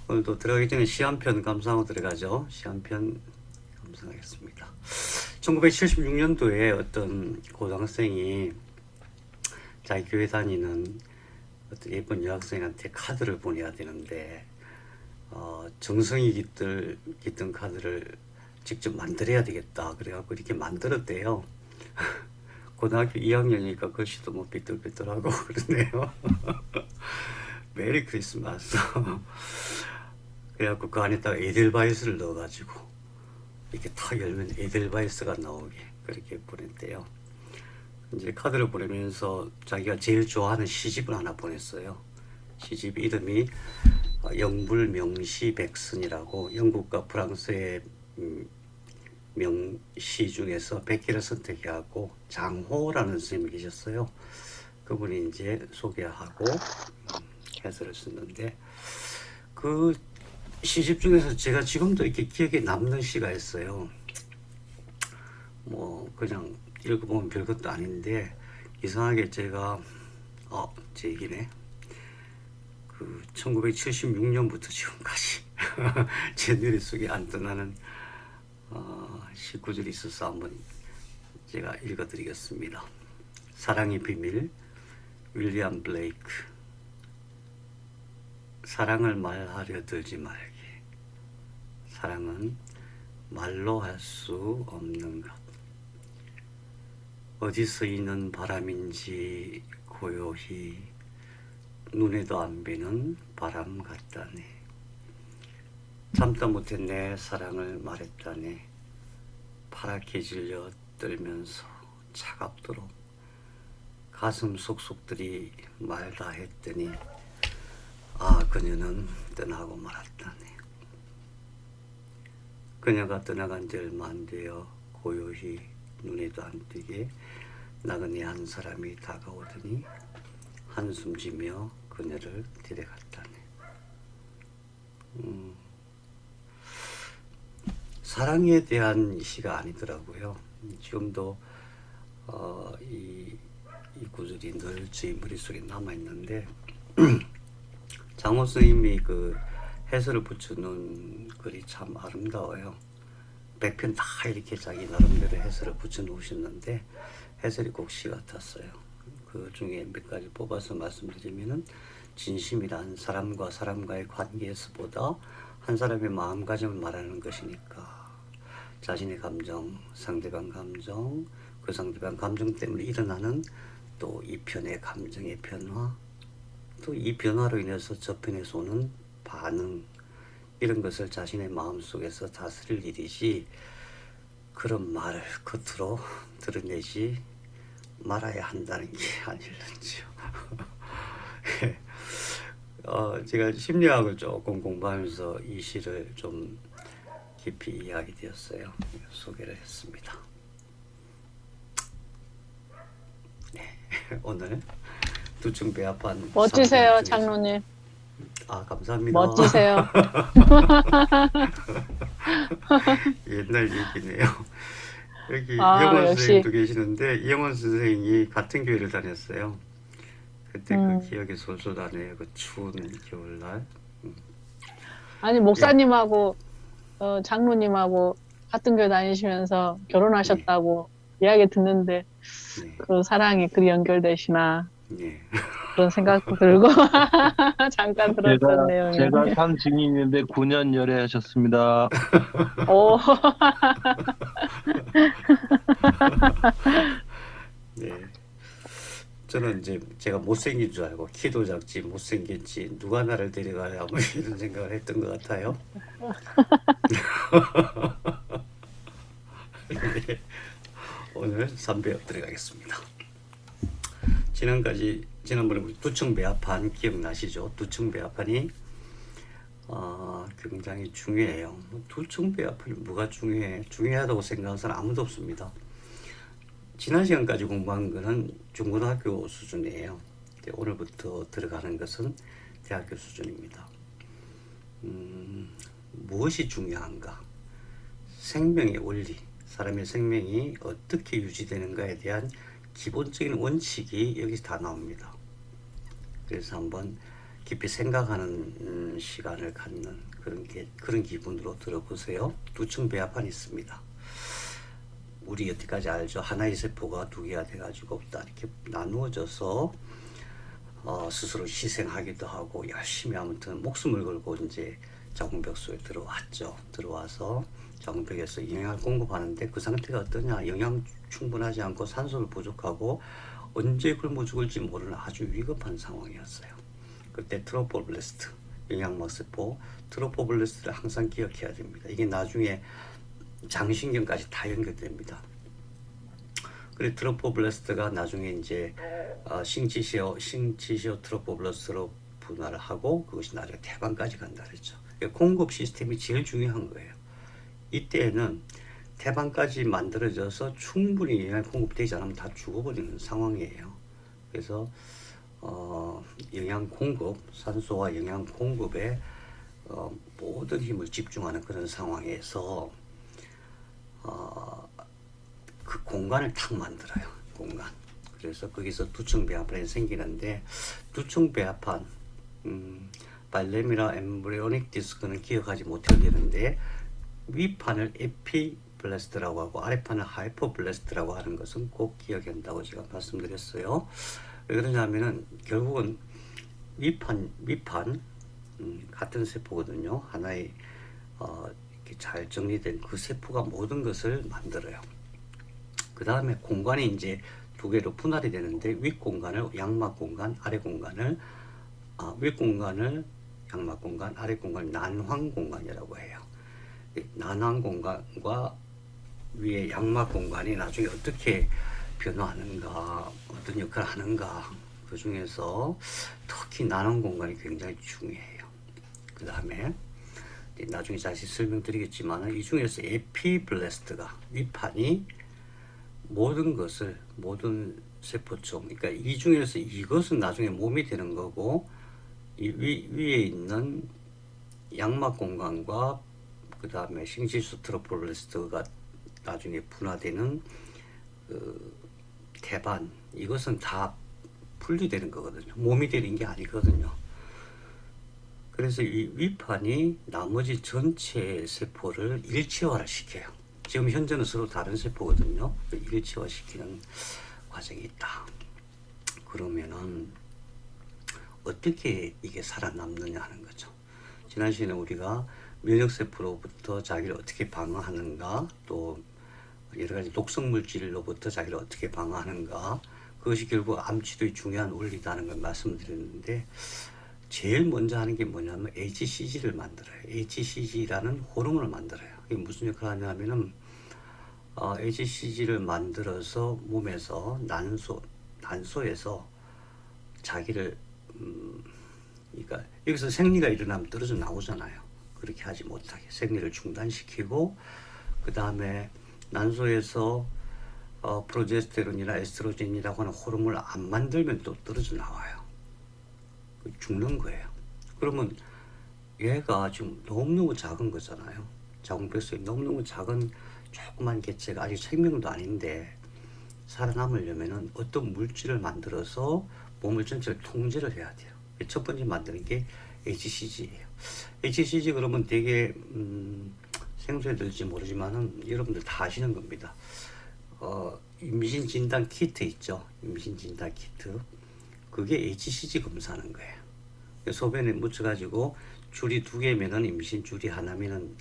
오늘도 들어가기 전에 시 한 편 감상하고 들어가죠. 시 한 편 감상하겠습니다. 1976년도에 어떤 고등학생이 자기 교회 다니는 어떤 예쁜 여학생한테 카드를 보내야 되는데 정성이 깃든 카드를 직접 만들어야 되겠다. 그래갖고 이렇게 만들었대요. 고등학교 2학년이니까 글씨도 뭐 삐뚤삐뚤하고 그러네요. 메리 크리스마스. 그래갖고 그 안에다가 에델바이스를 넣어가지고 이렇게 탁 열면 에델바이스가 나오게 그렇게 보냈대요. 이제 카드를 보내면서 자기가 제일 좋아하는 시집을 하나 보냈어요. 시집 이름이 영불명시백선이라고 영국과 프랑스의 명시 중에서 100개를 선택해갖고 장호라는 스님이 계셨어요. 그분이 이제 소개하고 해설을 썼는데 그 시집 중에서 제가 지금도 이렇게 기억에 남는 시가 있어요. 뭐 그냥 읽어보면 별것도 아닌데 이상하게 제가 제 얘기네. 그 1976년부터 지금까지 제 머릿속에 안 떠나는 시구절이 있어서 한번 제가 읽어드리겠습니다. 사랑의 비밀, 윌리엄 블레이크. 사랑을 말하려 들지 말게. 사랑은 말로 할 수 없는 것. 어디서 있는 바람인지 고요히 눈에도 안 뵈는 바람 같다네. 참다 못해 내 사랑을 말했다네. 파랗게 질려 떨면서 차갑도록 가슴 속속들이 말다 했더니 그녀는 떠나고 말았다네. 그녀가 떠나간 지 얼마 안 되어 고요히 눈에도 안 띄게 나그네 한 사람이 다가오더니 한숨 지며 그녀를 데려갔다네. 사랑에 대한 시가 아니더라고요. 지금도 이 구절이 늘 제 머릿속에 남아있는데 장호 스님이 그 해설을 붙여놓은 글이 참 아름다워요. 100편 다 이렇게 자기 나름대로 해설을 붙여놓으셨는데 해설이 꼭 시 같았어요. 그 중에 몇 가지 뽑아서 말씀드리면은 진심이란 사람과 사람과의 관계에서보다 한 사람의 마음가짐을 말하는 것이니까 자신의 감정, 상대방 감정, 그 상대방 감정 때문에 일어나는 또 이 편의 감정의 변화, 또 이 변화로 인해서 저편에서 오는 반응, 이런 것을 자신의 마음속에서 다스릴 일이지 그런 말을 겉으로 드러내지 말아야 한다는 게 아닐런지요. 제가 심리학을 조금 공부하면서 이 시를 좀 깊이 이해하게 되었어요. 소개를 했습니다. 네, 오늘 두충배합한 멋지세요, 장로님. 감사합니다. 멋지세요. 옛날 얘기네요. 여기 이영원 역시. 선생님도 계시는데 이영원 선생님이 같은 교회를 다녔어요. 그때 그 기억이 솔솔 나네요. 그 추운 겨울날. 아니, 목사님하고 장로님하고 같은 교회 다니시면서 결혼하셨다고 이야기 듣는데 네. 그 사랑이 그리 연결되시나 네. 그런 생각도 들고 잠깐 들었던 내용이. 제가 산 증인인데 9년 열애하셨습니다. 오, 네. 저는 이제 제가 못생긴 줄 알고 키도 작지 못생겼지 누가 나를 데려가야 뭐 이런 생각을 했던 것 같아요. 네. 오늘 3배업 들어가겠습니다. 지난번에 우리 두층배합판 기억나시죠? 두층배합판이 굉장히 중요해요. 두층배합판이 뭐가 중요해? 중요하다고 생각하는 사람 아무도 없습니다. 지난 시간까지 공부한 거는 중고등학교 수준이에요. 오늘부터 들어가는 것은 대학교 수준입니다. 무엇이 중요한가? 생명의 원리, 사람의 생명이 어떻게 유지되는가에 대한 기본적인 원칙이 여기서 다 나옵니다. 그래서 한번 깊이 생각하는 시간을 갖는 그런 기분으로 들어보세요. 두층 배합판이 있습니다. 우리 여태까지 알죠? 하나의 세포가 두 개가 돼가지고 딱 이렇게 나누어져서 스스로 희생하기도 하고 열심히 아무튼 목숨을 걸고 이제 자궁벽 속에 들어왔죠. 들어와서 자궁벽에서 영양을 공급하는데 그 상태가 어떠냐? 영양 충분하지 않고 산소를 부족하고 언제 굶어 죽을지 모르는 아주 위급한 상황이었어요. 그때 트로포블레스트, 영양막세포, 트로포블레스트를 항상 기억해야 됩니다. 이게 나중에 장신경까지 다 연결됩니다. 그리고 트로포블레스트가 나중에 이제 싱치시오 트로포블레스트로 분화를 하고 그것이 나중에 태반까지 간다 그랬죠. 공급 시스템이 제일 중요한 거예요. 이때는 태반까지 만들어져서 충분히 영양 공급되지 않으면 다 죽어버리는 상황이에요. 그래서 영양 공급, 산소와 영양 공급에 모든 힘을 집중하는 그런 상황에서 그 공간을 탁 만들어요. 공간. 그래서 거기서 두층 배합판이 생기는데 두층 배합판 발레미나 엠브리오닉 디스크는 기억하지 못해도 되는데 위판을 에피블레스트라고 하고 아래판을 하이퍼블레스트라고 하는 것은 꼭 기억해야 한다고 제가 말씀드렸어요. 왜 그러냐면은 결국은 위판 같은 세포거든요. 하나의 이렇게 잘 정리된 그 세포가 모든 것을 만들어요. 그 다음에 공간이 이제 두 개로 분할이 되는데 윗 공간을 양막 공간, 아래 공간을 윗 공간을 양막 공간, 아래 공간을 난황 공간이라고 해요. 난황 공간과 위에 양막 공간이 나중에 어떻게 변화하는가, 어떤 역할을 하는가, 그 중에서 특히 난황 공간이 굉장히 중요해요. 그 다음에 나중에 다시 설명드리겠지만 이 중에서 에피블레스트가 위판이 모든 세포총, 그러니까 이 중에서 이것은 나중에 몸이 되는 거고 이 위에 있는 양막 공간과 그 다음에 싱시수 트로폴레스트가 나중에 분화되는 그 태반, 이것은 다 분리되는 거거든요. 몸이 되는 게 아니거든요. 그래서 이 위판이 나머지 전체 세포를 일체화를 시켜요. 지금 현재는 서로 다른 세포거든요. 일체화 시키는 과정이 있다. 그러면은 어떻게 이게 살아남느냐 하는 거죠. 지난 시간에 우리가 면역세포로부터 자기를 어떻게 방어하는가, 또 여러 가지 독성 물질로부터 자기를 어떻게 방어하는가, 그것이 결국 암치료의 중요한 원리다는 걸 말씀드렸는데 제일 먼저 하는 게 뭐냐면 HCG를 만들어요. HCG라는 호르몬을 만들어요. 이게 무슨 역할을 하냐면은 HCG를 만들어서 몸에서 난소에서 자기를 그러니까 여기서 생리가 일어나면 떨어져 나오잖아요. 그렇게 하지 못하게 생리를 중단시키고 그 다음에 난소에서 프로제스테론이나 에스트로겐이라고 하는 호르몬을 안 만들면 또 떨어져 나와요. 죽는 거예요. 그러면 얘가 지금 너무너무 작은 거잖아요. 자궁벽 속에 너무너무 작은 조그만 개체가 아직 생명도 아닌데 살아남으려면은 어떤 물질을 만들어서 몸을 전체를 통제를 해야 돼요. 첫 번째 만드는 게 HCG예요. HCG 그러면 되게 생소해 들지 모르지만은 여러분들 다 아시는 겁니다. 임신 진단 키트 있죠. 임신 진단 키트. 그게 HCG 검사하는 거예요. 소변에 묻혀가지고 줄이 2개면은 임신, 줄이 하나면은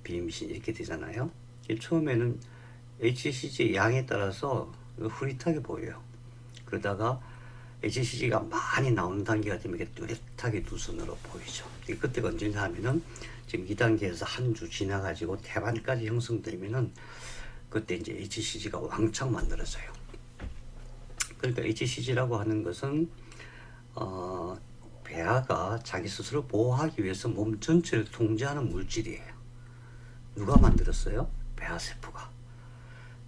비임신 이렇게 되잖아요. 처음에는 HCG 양에 따라서 흐릿하게 보여요. 그러다가 HCG가 많이 나오는 단계가 되면 이렇게 뚜렷하게 두 손으로 보이죠. 그때가 언제냐 하면은 지금 2단계에서 한 주 지나가지고 태반까지 형성되면은 그때 이제 HCG가 왕창 만들어져요. 그러니까 HCG라고 하는 것은 배아가 자기 스스로 보호하기 위해서 몸 전체를 통제하는 물질이에요. 누가 만들었어요? 배아세포가.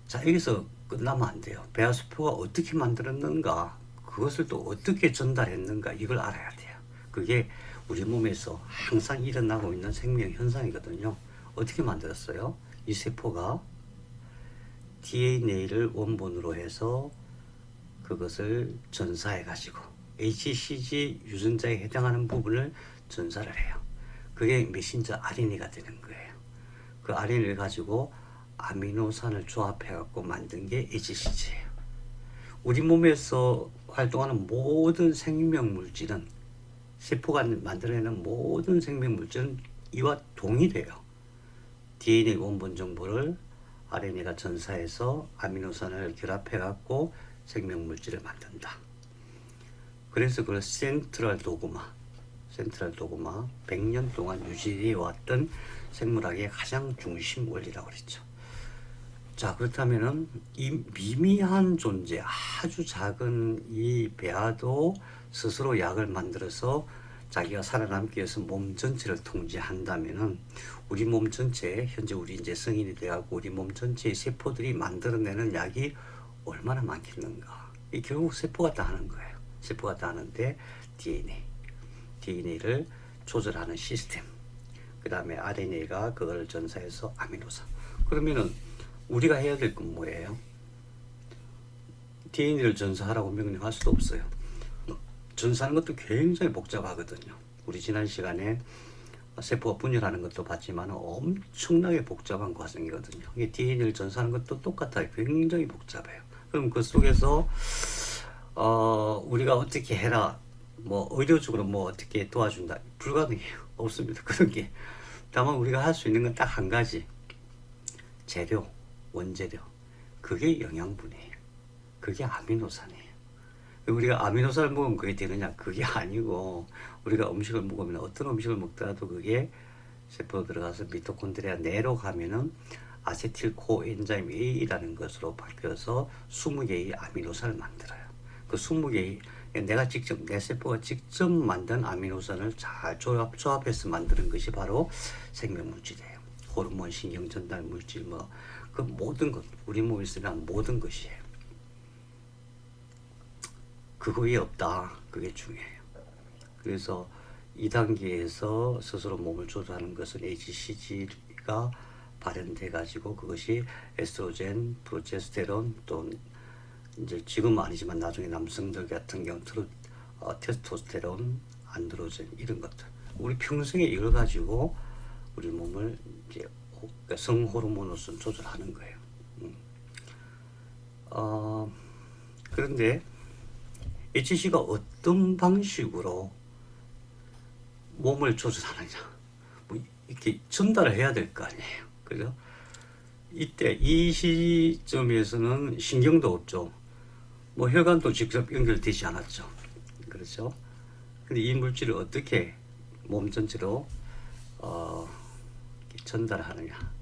자, 여기서 끝나면 안 돼요. 배아세포가 어떻게 만들었는가, 그것을 또 어떻게 전달했는가, 이걸 알아야 돼요. 그게 우리 몸에서 항상 일어나고 있는 생명 현상이거든요. 어떻게 만들었어요? 이 세포가 DNA를 원본으로 해서 그것을 전사해 가지고 HCG 유전자에 해당하는 부분을 전사를 해요. 그게 메신저 RNA가 되는 거예요. 그 RNA를 가지고 아미노산을 조합해 갖고 만든 게 HCG예요. 우리 몸에서 활동하는 모든 생명 물질은, 세포가 만들어내는 모든 생명 물질은 이와 동일해요. DNA 원본 정보를 RNA가 전사해서 아미노산을 결합해 갖고 생명 물질을 만든다. 그래서 그걸 센트럴 도그마 100년 동안 유지해 왔던 생물학의 가장 중심 원리라고 그랬죠. 자, 그렇다면은 이 미미한 존재, 아주 작은 이 배아도 스스로 약을 만들어서 자기가 살아남기 위해서 몸 전체를 통제한다면은 우리 몸 전체, 현재 우리 이제 성인이 돼가고 우리 몸 전체의 세포들이 만들어내는 약이 얼마나 많겠는가. 이 결국 세포가 다 하는 거예요. 세포가 다 하는데 DNA를 조절하는 시스템, 그 다음에 RNA가 그걸 전사해서 아미노산. 그러면은 우리가 해야 될 건 뭐예요? DNA를 전사하라고 명령할 수도 없어요. 전사하는 것도 굉장히 복잡하거든요. 우리 지난 시간에 세포가 분열하는 것도 봤지만 엄청나게 복잡한 과정이거든요. 이게 DNA를 전사하는 것도 똑같아요. 굉장히 복잡해요. 그럼 그 속에서 우리가 어떻게 해라, 뭐 의료적으로 뭐 어떻게 도와준다, 불가능해요. 없습니다. 그런 게. 다만 우리가 할 수 있는 건 딱 한 가지, 재료, 원재료, 그게 영양분이에요. 그게 아미노산이에요. 우리가 아미노산을 먹으면 그게 되느냐? 그게 아니고, 우리가 음식을 먹으면, 어떤 음식을 먹더라도 그게 세포로 들어가서 미토콘드리아 내로 가면은 아세틸코 엔자임 A라는 것으로 바뀌어서 20개의 아미노산을 만들어요. 그 20개의, 내가 직접, 내 세포가 직접 만든 아미노산을 잘 조합해서 만드는 것이 바로 생명물질이에요. 호르몬, 신경 전달 물질, 뭐 그 모든 것, 우리 몸에 쓰는 모든 것이에요. 그거에 없다. 그게 중요해요. 그래서 2단계에서 스스로 몸을 조절하는 것은 HCG가 발현돼 가지고 그것이 에스트로겐, 프로제스테론, 또 이제 지금 아니지만 나중에 남성들 같은 경우는 테스토스테론, 안드로겐, 이런 것들. 우리 평생에 이걸 가지고 우리 몸을 이제 성호르몬으로서 조절하는 거예요. 그런데 HCG가 어떤 방식으로 몸을 조절하느냐, 뭐 이렇게 전달을 해야 될 거 아니에요. 그죠? 이때 이 시점에서는 신경도 없죠. 뭐 혈관도 직접 연결되지 않았죠. 그렇죠? 근데 이 물질을 어떻게 몸 전체로 전달하느냐,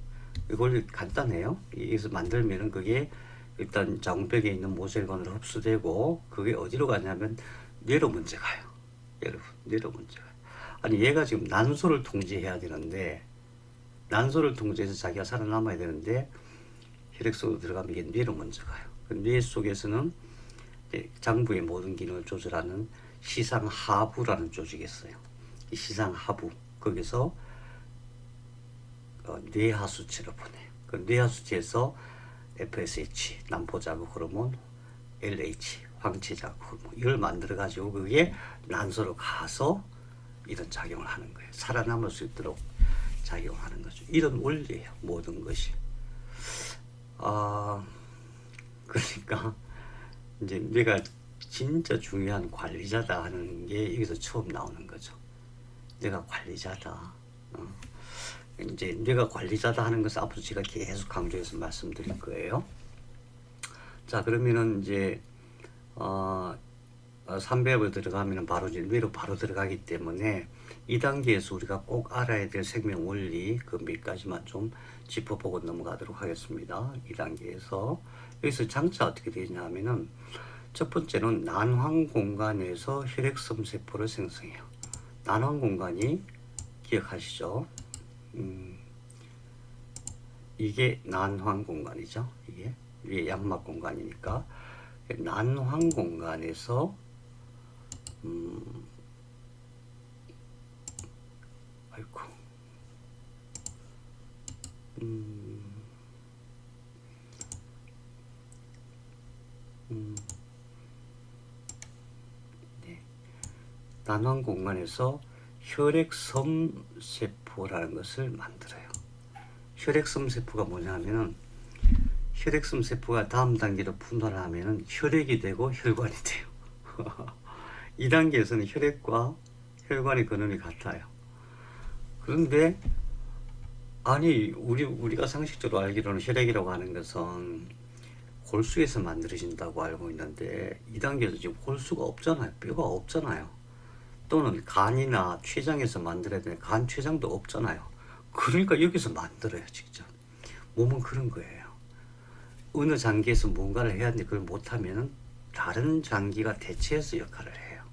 이걸 간단해요. 여기서 만들면은 그게 일단 자궁벽에 있는 모세혈관으로 흡수되고, 그게 어디로 가냐면 뇌로 먼저 가요. 여러분, 뇌로 먼저 가요. 아니, 얘가 지금 난소를 통제해야 되는데, 난소를 통제해서 자기가 살아남아야 되는데 혈액 속으로 들어가면 이게 뇌로 먼저 가요. 그 뇌 속에서는 장부의 모든 기능을 조절하는 시상하부라는 조직이 있어요. 이 시상하부, 거기서 뇌하수체로 보내요. 그 뇌하수체에서 FSH, 난포자극 호르몬, LH, 황체자극 호르몬, 이걸 만들어 가지고 그게 난소로 가서 이런 작용을 하는 거예요. 살아남을 수 있도록 작용하는 거죠. 이런 원리예요. 모든 것이. 그러니까 이제 내가 진짜 중요한 관리자다 하는 게 여기서 처음 나오는 거죠. 내가 관리자다. 이제 내가 관리자다 하는 것을 앞으로 제가 계속 강조해서 말씀드릴 거예요. 자, 그러면은 이제 3배업을 들어가면 바로 이제 뇌로 바로 들어가기 때문에 2단계에서 우리가 꼭 알아야 될 생명 원리 그 몇 가지만 좀 짚어보고 넘어가도록 하겠습니다. 2단계에서 여기서 장차 어떻게 되냐 하면은, 첫 번째는 난황 공간에서 혈액섬 세포를 생성해요. 난황 공간이 기억하시죠? 이게 난황 공간이죠. 이게 위에 양막 공간이니까 난황 공간에서 아이고 네, 단환 공간에서 혈액섬 세포라는 것을 만들어요. 혈액섬 세포가 뭐냐면은 혈액섬 세포가 다음 단계로 분화를 하면은 혈액이 되고 혈관이 돼요. 2단계에서는 혈액과 혈관의 근원이 같아요. 그런데 아니 우리가 상식적으로 알기로는 혈액이라고 하는 것은 골수에서 만들어진다고 알고 있는데 2단계에서 지금 골수가 없잖아요. 뼈가 없잖아요. 또는 간이나 췌장에서 만들어야 되는 간 췌장도 없잖아요. 그러니까 여기서 만들어요, 직접. 몸은 그런 거예요. 어느 장기에서 뭔가를 해야 하는데 그걸 못하면 다른 장기가 대체해서 역할을 해요.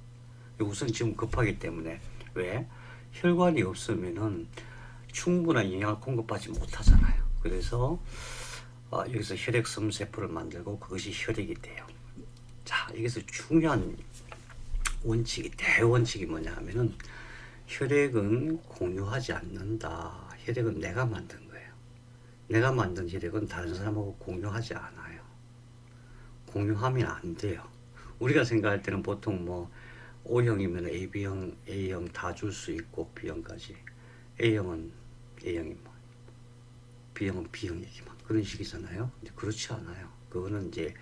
우선 지금 급하기 때문에 왜? 혈관이 없으면은 충분한 영양을 공급받지 못하잖아요. 그래서 여기서 혈액섬 세포를 만들고 그것이 혈액이 돼요. 자, 여기서 중요한 원칙이 대원칙이 뭐냐 하면은 혈액은 공유하지 않는다. 혈액은 내가 만든 거예요. 내가 만든 혈액은 다른 사람하고 공유하지 않아요. 공유하면 안 돼요. 우리가 생각할 때는 보통 뭐 O형이면 AB형, A형 다 줄 수 있고 B형까지. A형은 A형이만, B형은 B형이기만 그런 식이잖아요. 근데 그렇지 않아요. 그거는 이제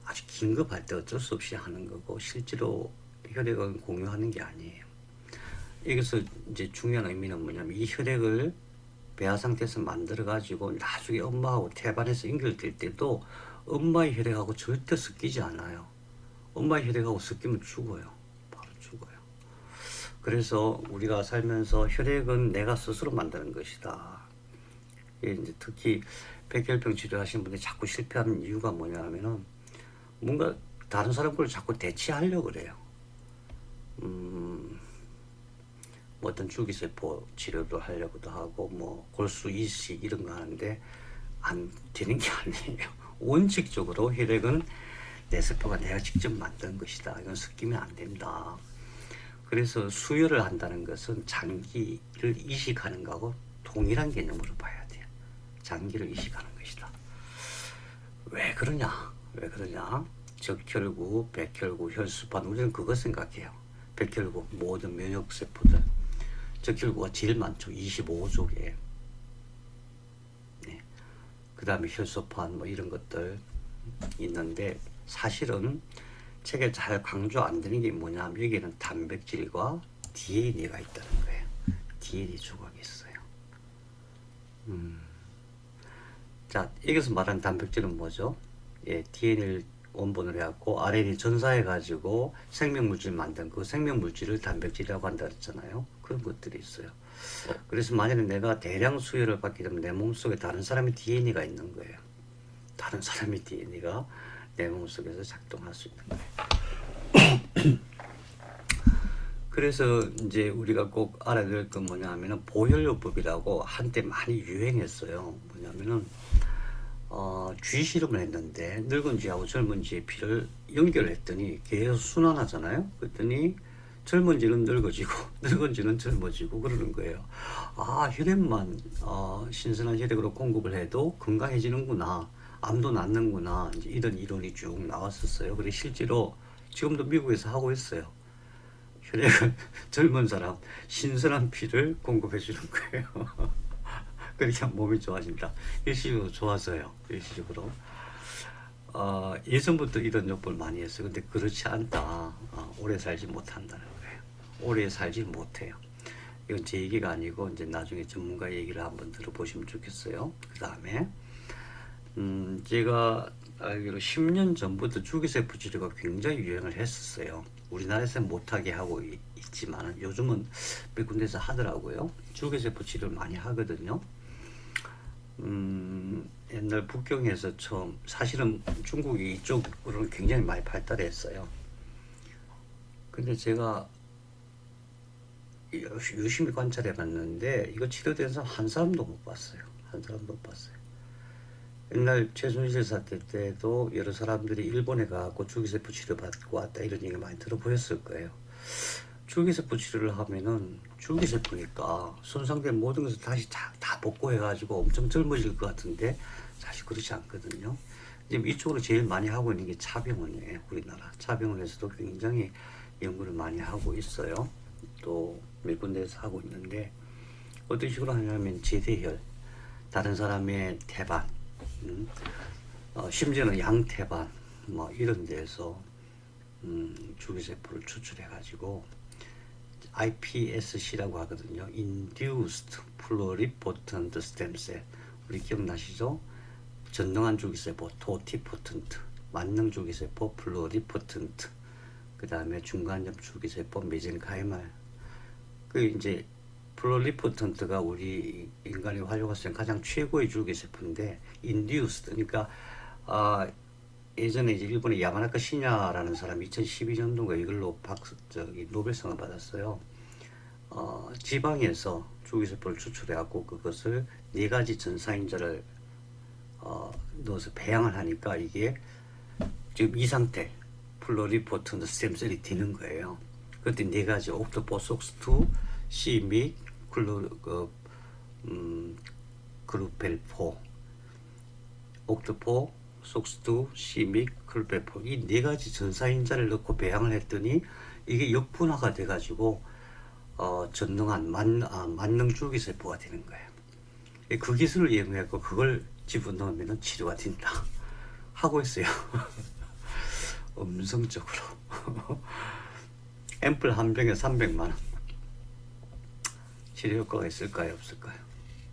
아주 긴급할 때 어쩔 수 없이 하는 거고 실제로 혈액은 공유하는 게 아니에요. 여기서 이제 중요한 의미는 뭐냐면 이 혈액을 배아 상태에서 만들어 가지고 나중에 엄마하고 태반에서 연결될 때도 엄마의 혈액하고 절대 섞이지 않아요. 엄마의 혈액하고 섞이면 죽어요. 바로 죽어요. 그래서 우리가 살면서 혈액은 내가 스스로 만드는 것이다. 이제 특히 백혈병 치료하시는 분들이 자꾸 실패하는 이유가 뭐냐 하면은 뭔가 다른 사람 걸 자꾸 대체하려고 그래요. 뭐 어떤 줄기세포 치료도 하려고도 하고 뭐 골수 이식 이런 거 하는데 안 되는 게 아니에요. 원칙적으로 혈액은 내 세포가 내가 직접 만든 것이다. 이건 섞이면 안 된다. 그래서 수혈을 한다는 것은 장기를 이식하는 거하고 동일한 개념으로 봐야 돼요. 장기를 이식하는 것이다. 왜 그러냐? 왜 그러냐? 적혈구, 백혈구, 혈수판 우리는 그거 생각해요. 백혈구 모든 면역세포들 적혈구가 제일 많죠. 25조개. 네. 그 다음에 혈소판 뭐 이런 것들 있는데 사실은 책에 잘 강조 안 되는 게 뭐냐면 여기에는 단백질과 DNA가 있다는 거예요. DNA 조각이 있어요. 자, 여기서 말하는 단백질은 뭐죠? 예, DNA를 원본으로 해갖고 RNA 전사해가지고 생명물질 만든 그 생명물질을 단백질이라고 한다 했잖아요. 그런 것들이 있어요. 그래서 만약에 내가 대량 수혈을 받게 되면 내 몸속에 다른 사람의 DNA가 있는 거예요. 다른 사람의 DNA가 내 몸속에서 작동할 수 있는 거예요. 그래서 이제 우리가 꼭 알아야 될 건 뭐냐 하면은 보혈요법이라고 한때 많이 유행했어요. 뭐냐면은 쥐 실험을 했는데 늙은 쥐하고 젊은 쥐의 피를 연결했더니 계속 순환하잖아요. 그랬더니 젊은 쥐는 늙어지고 늙은 쥐는 젊어지고 그러는 거예요. 아, 혈액만 신선한 혈액으로 공급을 해도 건강해지는구나. 암도 낫는구나. 이제 이런 이론이 쭉 나왔었어요. 그리고 실제로 지금도 미국에서 하고 있어요. 혈액을 젊은 사람 신선한 피를 공급해 주는 거예요. 그렇게 하면 몸이 좋아진다. 일시적으로 좋아져요. 일시적으로. 예전부터 이런 욕을 많이 했어요. 근데 그렇지 않다. 오래 살지 못한다는 거예요. 오래 살지 못해요. 이건 제 얘기가 아니고 이제 나중에 전문가 얘기를 한번 들어보시면 좋겠어요. 그 다음에 제가 알기로 10년 전부터 줄기세포 치료가 굉장히 유행을 했었어요. 우리나라에서는 못하게 하고 있지만 요즘은 몇 군데서 하더라고요. 줄기세포 치료를 많이 하거든요. 옛날 북경에서 처음 사실은 중국이 이쪽으로는 굉장히 많이 발달했어요. 근데 제가 유심히 관찰해 봤는데 이거 치료된 사람 한 사람도 못 봤어요. 한 사람도 못 봤어요. 옛날 최순실 사태 때도 여러 사람들이 일본에 가고 줄기세포 치료 받고 왔다 이런 얘기 많이 들어보셨을 거예요. 줄기세포 치료를 하면은 줄기세포니까 손상된 모든 것을 다시 다 복구해가지고 엄청 젊어질 것 같은데 사실 그렇지 않거든요. 지금 이쪽으로 제일 많이 하고 있는 게 차병원이에요. 우리나라 차병원에서도 굉장히 연구를 많이 하고 있어요. 또 몇 군데에서 하고 있는데 어떤 식으로 하냐면 제대혈, 다른 사람의 태반, 심지어는 양태반 뭐 이런 데서 줄기세포를 추출해 가지고 iPSC라고 하거든요. Induced Pluripotent Stem Cell. 우리 기억나시죠? 전능한 줄기세포 토티포텐트, 만능 줄기세포 플루리포텐트, 그 다음에 중간엽 줄기세포 메젠카이말. 그 이제 플루리포텐트가 우리 인간이 활용할 수 있는 가장 최고의 줄기세포인데 induced, 그러니까 예전에 이제 일본의 야마나카 시냐라는 사람이 2012년도인가 이걸로 노벨상을 받았어요. 지방에서 줄기세포를 추출해갖고 그것을 4가지 전사인자를 넣어서 배양을 하니까 이게 지금 이 상태 플로리포텐트 스템셀이 되는 거예요. 그때 4가지 옥토포속스2, C 및 그루펠4, 옥토포 속스2, C 및 클베포, 이 4가지 전사인자를 넣고 배양을 했더니 이게 역분화가 돼가지고 전능한 만능 줄기세포가 되는 거예요. 그 기술을 이용해서 그걸 집어넣으면 치료가 된다 하고 있어요. 음성적으로. 앰플 한 병에 300만원. 치료 효과가 있을까요? 없을까요?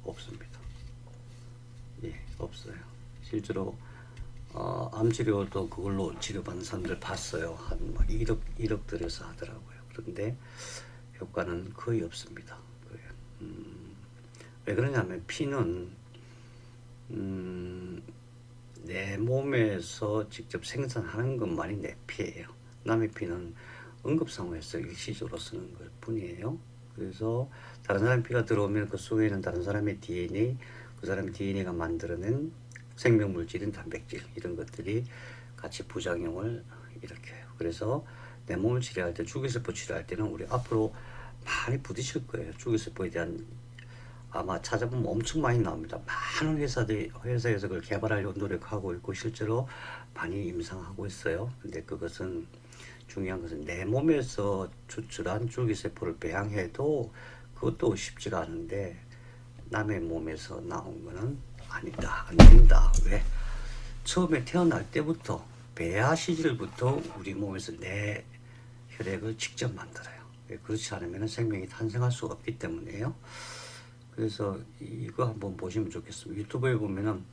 없습니다. 예, 없어요. 실제로 암치료도 그걸로 치료받는 사람들 봤어요. 한 막 1억 들여서 하더라고요. 그런데 효과는 거의 없습니다. 왜 그러냐면 피는 내 몸에서 직접 생산하는 것만이 내 피예요. 남의 피는 응급상황에서 일시적으로 쓰는 것 뿐이에요. 그래서 다른 사람 피가 들어오면 그 속에 있는 다른 사람의 DNA, 그 사람의 DNA가 만들어낸 생명물질인 단백질 이런 것들이 같이 부작용을 일으켜요. 그래서 내 몸을 치료할 때, 줄기세포 치료할 때는 우리 앞으로 많이 부딪힐 거예요. 줄기세포에 대한 아마 찾아보면 엄청 많이 나옵니다. 많은 회사에서 그걸 개발하려고 노력하고 있고 실제로 많이 임상하고 있어요. 근데 그것은 중요한 것은 내 몸에서 추출한 줄기세포를 배양해도 그것도 쉽지가 않은데 남의 몸에서 나온 거는 아니다, 안 된다. 왜? 처음에 태어날 때부터 배아 시절부터 우리 몸에서 내 혈액을 직접 만들어요. 그렇지 않으면 생명이 탄생할 수가 없기 때문에요. 그래서 이거 한번 보시면 좋겠습니다. 유튜브에 보면은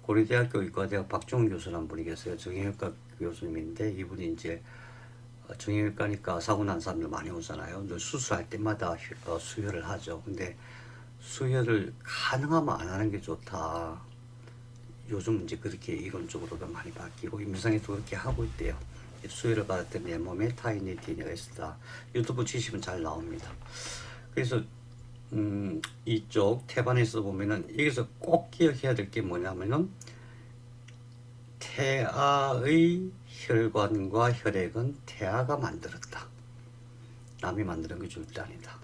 고려대학교 의과대학 박종훈 교수라는 분이 계세요. 정형외과 교수님인데 이분이 이제 정형외과니까 사고 난 사람들 많이 오잖아요. 늘 수술할 때마다 수혈을 하죠. 근데 수혈을 가능하면 안 하는 게 좋다. 요즘 이제 그렇게 이론적으로도 많이 바뀌고 임상에도 그렇게 하고 있대요. 수혈을 받을 때 내 몸에 타인의 DNA가 있다. 유튜브 치시면 잘 나옵니다. 그래서 이쪽 태반에서 보면은 여기서 꼭 기억해야 될 게 뭐냐면은 태아의 혈관과 혈액은 태아가 만들었다. 남이 만드는 게 절대 아니다.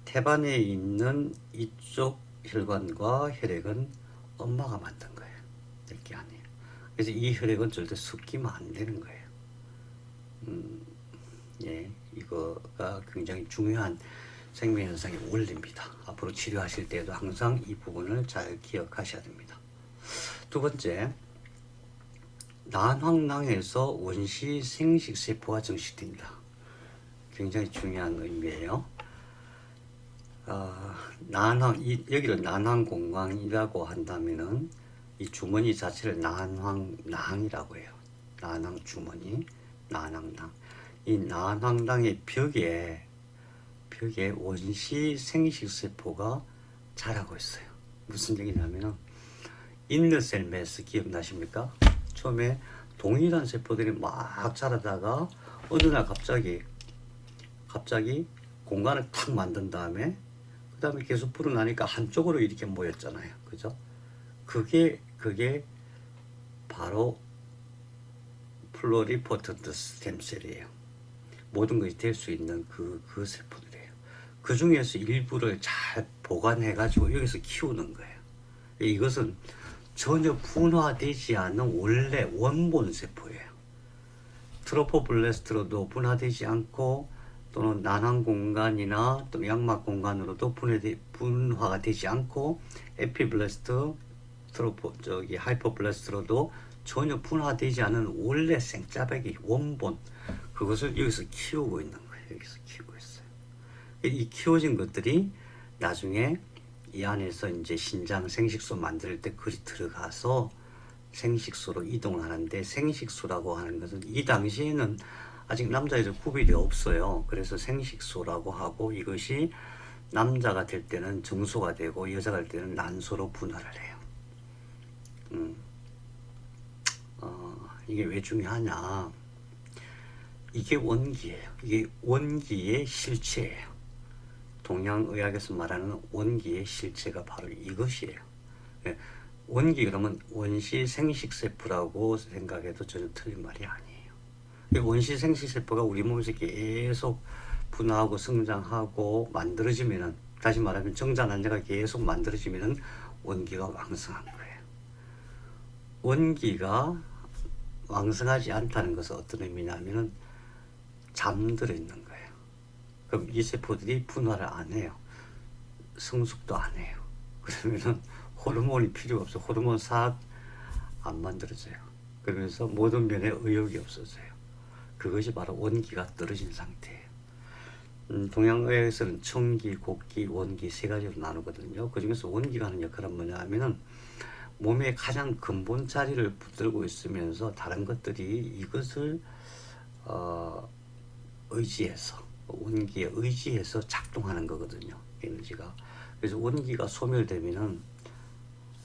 태반에 있는 이쪽 혈관과 혈액은 엄마가 만든 거예요. 내 게 아니에요. 그래서 이 혈액은 절대 섞이면 안 되는 거예요. 예, 이거가 굉장히 중요한 생명현상의 원리입니다. 앞으로 치료하실 때에도 항상 이 부분을 잘 기억하셔야 됩니다. 두 번째, 난황낭에서 원시 생식세포가 증식된다. 굉장히 중요한 의미예요. 여기를 난황공강이라고 한다면은 이 주머니 자체를 난황낭이라고 해요. 난황주머니, 난황낭. 이 난황낭의 벽에 원시 생식세포가 자라고 있어요. 무슨 얘기냐면은 인너셀 매스 기억나십니까? 처음에 동일한 세포들이 막 자라다가 어느 날 갑자기 공간을 탁 만든 다음에 그 다음에 계속 불어나니까 한쪽으로 이렇게 모였잖아요. 그죠? 그게 바로 플로리포텐트 스템셀이에요. 모든 것이 될 수 있는 그 세포들이에요. 그 중에서 일부를 잘 보관해가지고 여기서 키우는 거예요. 이것은 전혀 분화되지 않은 원래 원본 세포예요. 트로포블레스트로도 분화되지 않고 또는 난황 공간이나 또 양막 공간으로도 분화가 되지 않고 에피블레스트, 하이퍼블레스트로도 전혀 분화되지 않은 원래 생짜배기 원본 그것을 여기서 키우고 있는 거예요. 여기서 키우고 있어요. 이 키워진 것들이 나중에 이 안에서 이제 신장 생식소 만들 때 그리 들어가서 생식소로 이동을 하는데 생식소라고 하는 것은 이 당시에는 아직 남자 여자 구별이 없어요. 그래서 생식소라고 하고 이것이 남자가 될 때는 정소가 되고 여자가 될 때는 난소로 분화를 해요. 이게 왜 중요하냐? 이게 원기예요. 이게 원기의 실체예요. 동양의학에서 말하는 원기의 실체가 바로 이것이에요. 원기 그러면 원시 생식세포라고 생각해도 전혀 틀린 말이 아니에요. 원시 생식세포가 우리 몸에서 계속 분화하고 성장하고 만들어지면은, 다시 말하면 정자난자가 계속 만들어지면은 원기가 왕성한 거예요. 원기가 왕성하지 않다는 것은 어떤 의미냐면은 잠들어 있는 거예요. 그럼 이 세포들이 분화를 안 해요. 성숙도 안 해요. 그러면은 호르몬이 필요가 없어. 호르몬 싹 안 만들어져요. 그러면서 모든 면에 의욕이 없어져요. 그것이 바로 원기가 떨어진 상태예요. 동양의학에서는 청기, 곡기, 원기 세 가지로 나누거든요. 그 중에서 원기가 하는 역할은 뭐냐 하면은 몸의 가장 근본 자리를 붙들고 있으면서 다른 것들이 이것을 의지해서, 원기에 의지해서 작동하는 거거든요. 에너지가. 그래서 원기가 소멸되면은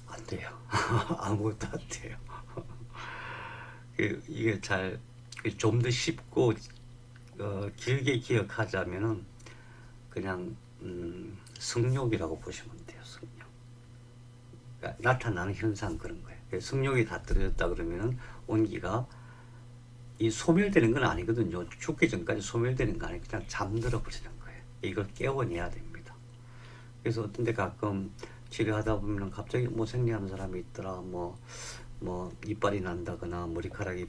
안 돼요. 아무것도 안 돼요. 이게 좀 더 쉽고 길게 기억하자면은 그냥 성욕이라고 보시면 돼요. 성욕. 그러니까 나타나는 현상 그런 거예요. 성욕이 다 떨어졌다 그러면은 원기가 이 소멸되는 건 아니거든요. 죽기 전까지 소멸되는 거 아니고 그냥 잠들어 버리는 거예요. 이걸 깨워내야 됩니다. 그래서 어떤 데 가끔 치료하다 보면 갑자기 뭐 생리하는 사람이 있더라, 뭐 이빨이 난다거나 머리카락이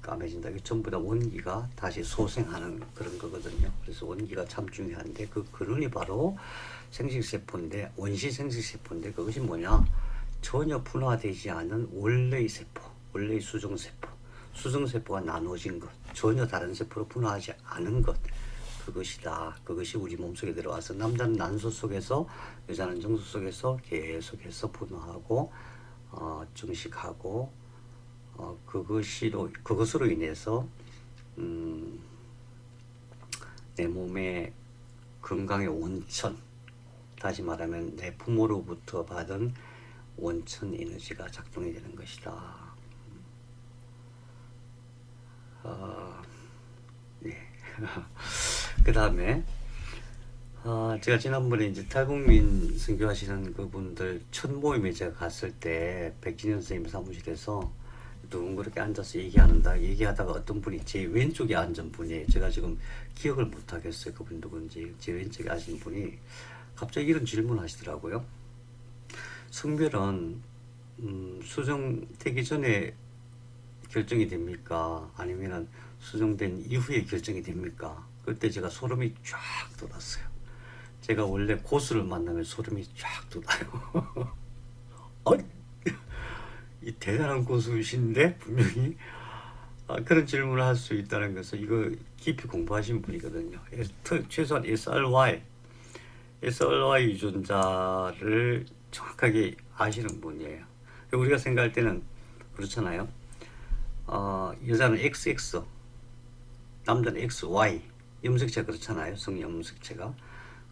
까매진다. 이게 전부 다 원기가 다시 소생하는 그런 거거든요. 그래서 원기가 참 중요한데 그 근원이 바로 생식세포인데, 원시 생식세포인데 그것이 뭐냐? 전혀 분화되지 않은 원래의 세포, 원래의 수정세포. 수정세포가 나눠진 것, 전혀 다른 세포로 분화하지 않은 것, 그것이다. 그것이 우리 몸속에 들어와서 남자는 난소 속에서, 여자는 정수 속에서 계속해서 분화하고 증식하고 그것으로 인해서 내 몸의 건강의 원천, 다시 말하면 내 부모로부터 받은 원천 에너지가 작동이 되는 것이다. 네. 그 다음에 제가 지난번에 이제 탈북민 선교하시는 그분들 첫 모임에 제가 갔을 때 백진현 선생님 사무실에서 둥그렇게 앉아서 얘기하다가 어떤 분이 제 왼쪽에 앉은 분이, 제가 지금 기억을 못 하겠어요. 그분 누군지. 제 왼쪽에 앉은 분이 갑자기 이런 질문을 하시더라고요. 성별은 수정되기 전에 결정이 됩니까? 아니면은 수정된 이후에 결정이 됩니까? 그때 제가 소름이 쫙 돋았어요. 제가 원래 고수를 만나면 소름이 쫙 돋아요. 이 대단한 고수이신데 분명히 그런 질문을 할 수 있다는 것은 이거 깊이 공부하신 분이거든요. 최소한 SRY 유전자를 정확하게 아시는 분이에요. 우리가 생각할 때는 그렇잖아요. 여자는 XX, 남자는 XY, 염색체가 그렇잖아요. 성염색체가.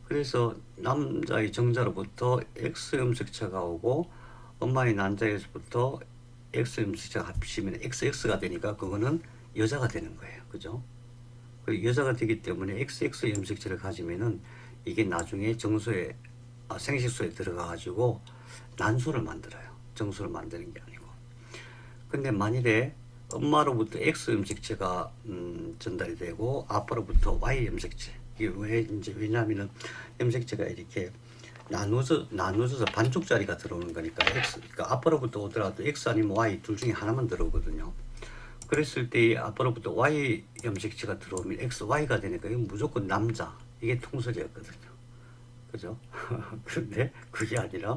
그래서 남자의 정자로부터 X 염색체가 오고 엄마의 난자에서부터 X 염색체가 합치면 XX가 되니까 그거는 여자가 되는 거예요. 그죠? 그 여자가 되기 때문에 XX 염색체를 가지면은 이게 나중에 정소에, 생식소에 들어가가지고 난소를 만들어요. 정소를 만드는 게 아니고. 근데 만일에 엄마로부터 X 염색체가 전달이 되고 아빠로부터 Y 염색체. 이게 왜냐하면은 염색체가 이렇게 나눠져서 반쪽짜리가 들어오는 거니까 그러니까 아빠로부터 오더라도 X 아니면 Y 둘 중에 하나만 들어오거든요. 그랬을 때 앞으로부터 Y 염색체가 들어오면 XY가 되니까 이건 무조건 남자. 이게 통설이었거든요. 그죠? 그런데 그게 아니라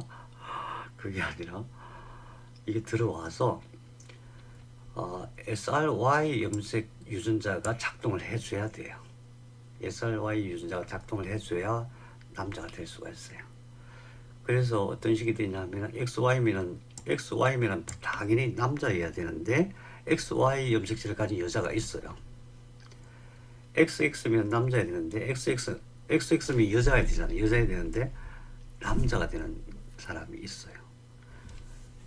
이게 들어와서 SRY 염색 유전자가 작동을 해줘야 돼요. SRY 유전자가 작동을 해줘야 남자가 될 수가 있어요. 그래서 어떤 식이 되냐면 XY면 당연히 남자여야 되는데 XY 염색체를 가진 여자가 있어요. XX면 남자여야 되는데 XX면 여자야 되잖아요. 여자야 되는데 남자가 되는 사람이 있어요.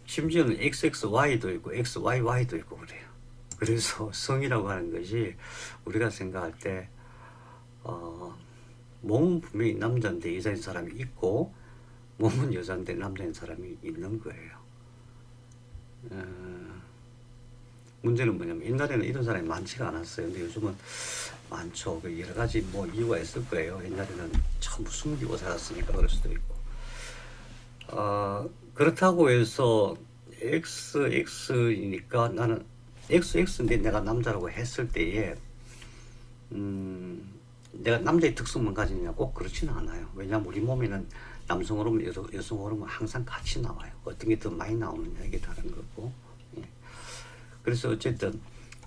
심지어는 XXY도 있고 XYY도 있고 그래요. 그래서 성이라고 하는 것이 우리가 생각할 때 몸은 분명히 남자인데 여자인 사람이 있고 몸은 여자인데 남자인 사람이 있는 거예요. 문제는 뭐냐면 옛날에는 이런 사람이 많지가 않았어요. 근데 요즘은 많죠. 여러 가지 뭐 이유가 있을 거예요. 옛날에는 참 숨기고 살았으니까 그럴 수도 있고. 그렇다고 해서 XX이니까 나는 XX인데 내가 남자라고 했을 때에 내가 남자의 특성만 가지느냐 꼭 그렇지는 않아요. 왜냐하면 우리 몸에는 남성 호르몬, 여성 호르몬 항상 같이 나와요. 어떤 게 더 많이 나오느냐 이게 다른 거고. 예. 그래서 어쨌든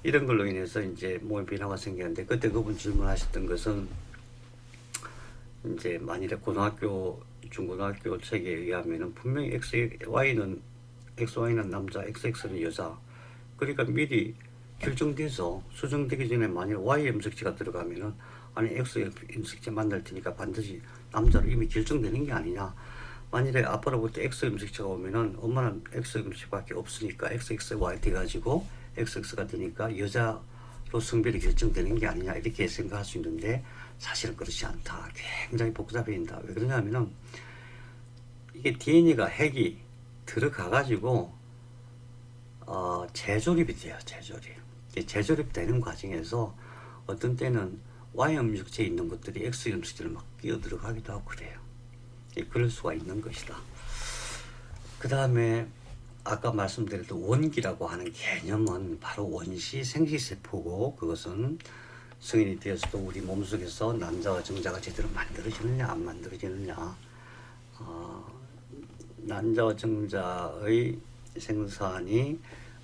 이런 걸로 인해서 이제 몸에 변화가 생기는데 그때 그분 질문하셨던 것은 이제 만일에 고등학교, 중고등학교 책에 의하면은 분명히 XY는 남자, XX는 여자. 그러니까 미리 결정돼서 수정되기 전에 만일 Y 염색체가 들어가면은 아니 X 염색체 만날 테니까 반드시 남자로 이미 결정되는 게 아니냐. 만일에 앞으로부터 X 염색체가 오면은 엄마는 X 염색체밖에 없으니까 XXY 돼가지고 XX가 되니까 여자로 성별이 결정되는 게 아니냐 이렇게 생각할 수 있는데 사실은 그렇지 않다. 굉장히 복잡해진다. 왜 그러냐면은 이게 DNA가 핵이 들어가가지고 재조립이 돼요. 재조립 되는 과정에서 어떤 때는 Y 염색체에 있는 것들이 X 염색체를 막 끼어 들어가기도 하고 그래요. 그럴 수가 있는 것이다. 그 다음에 아까 말씀드렸던 원기라고 하는 개념은 바로 원시 생식세포고 그것은 성인이 되어서도 우리 몸속에서 난자와 정자가 제대로 만들어지느냐 안 만들어지느냐 난자와 정자의 생산이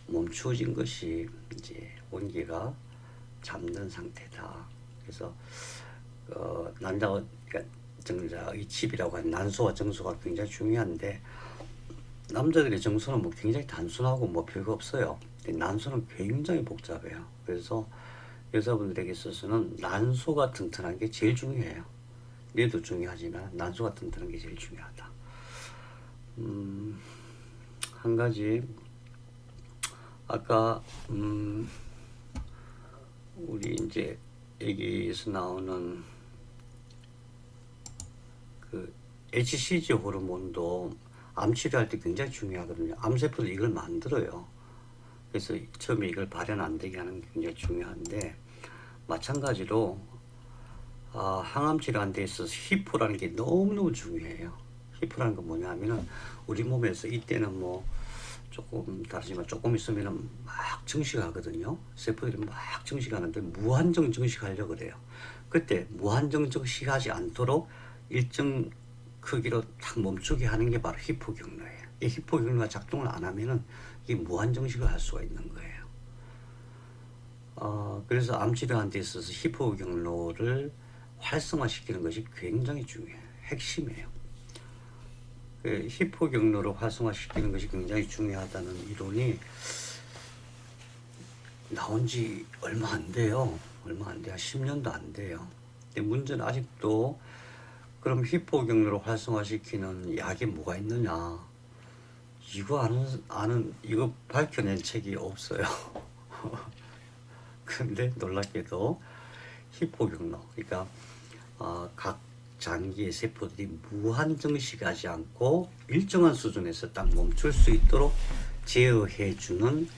멈추어진 것이 이제 원기가 잠든 상태다. 그래서 난자와 정자의 칩이라고 하는 난소와 정소가 굉장히 중요한데 남자들의 정소는 뭐 굉장히 단순하고 뭐 별거 없어요. 난소는 굉장히 복잡해요. 그래서 여자분들에게 있어서는 난소가 튼튼한 게 제일 중요해요. 뇌도 중요하지만 난소가 튼튼한 게 제일 중요하다. 한 가지 아까 우리 이제 여기에서 나오는 그 HCG 호르몬도 암 치료할 때 굉장히 중요하거든요. 암세포도 이걸 만들어요. 그래서 처음에 이걸 발현 안 되게 하는 게 굉장히 중요한데 마찬가지로 항암 치료하는 데 있어서 히포라는 게 너무너무 중요해요. 히포라는 건 뭐냐 하면은 우리 몸에서 이때는 뭐 조금 다르지만 조금 있으면은 막 증식하거든요. 세포들이 막 증식하는데 무한정 증식하려고 그래요. 그때 무한정 증식하지 않도록 일정 크기로 딱 멈추게 하는 게 바로 히포 경로예요. 이 히포 경로가 작동을 안 하면은 이게 무한 증식을 할 수가 있는 거예요. 그래서 암 치료하는 데 있어서 히포 경로를 활성화시키는 것이 굉장히 중요해요. 핵심이에요. 그 히포 경로를 활성화시키는 것이 굉장히 중요하다는 이론이 나온 지 얼마 안 돼요. 한 10년도 안 돼요. 근데 문제는 아직도 그럼 히포 경로를 활성화시키는 약이 뭐가 있느냐? 이거 이거 밝혀낸 책이 없어요. 그런데 놀랍게도 히포 경로, 그러니까 각 장기의 세포들이 무한 증식하지 않고 일정한 수준에서 딱 멈출 수 있도록 제어해주는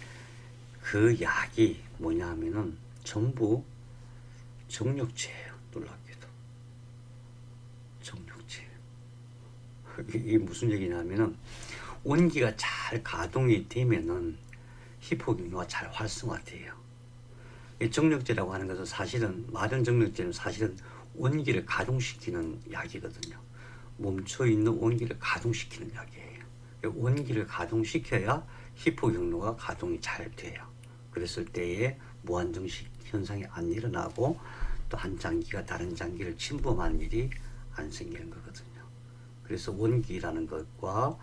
그 약이 뭐냐 하면은 전부 정력제예요. 놀랍게도. 정력제. 이게 무슨 얘기냐면은 원기가 잘 가동이 되면은 히포 경로가 잘 활성화돼요. 이 정력제라고 하는 것은 사실은 마른 정력제는 사실은 원기를 가동시키는 약이거든요. 멈춰 있는 원기를 가동시키는 약이에요. 원기를 가동시켜야 히포 경로가 가동이 잘 돼요. 그랬을 때에 무한정식 현상이 안 일어나고 또 한 장기가 다른 장기를 침범하는 일이 안 생기는 거거든요. 그래서 원기라는 것과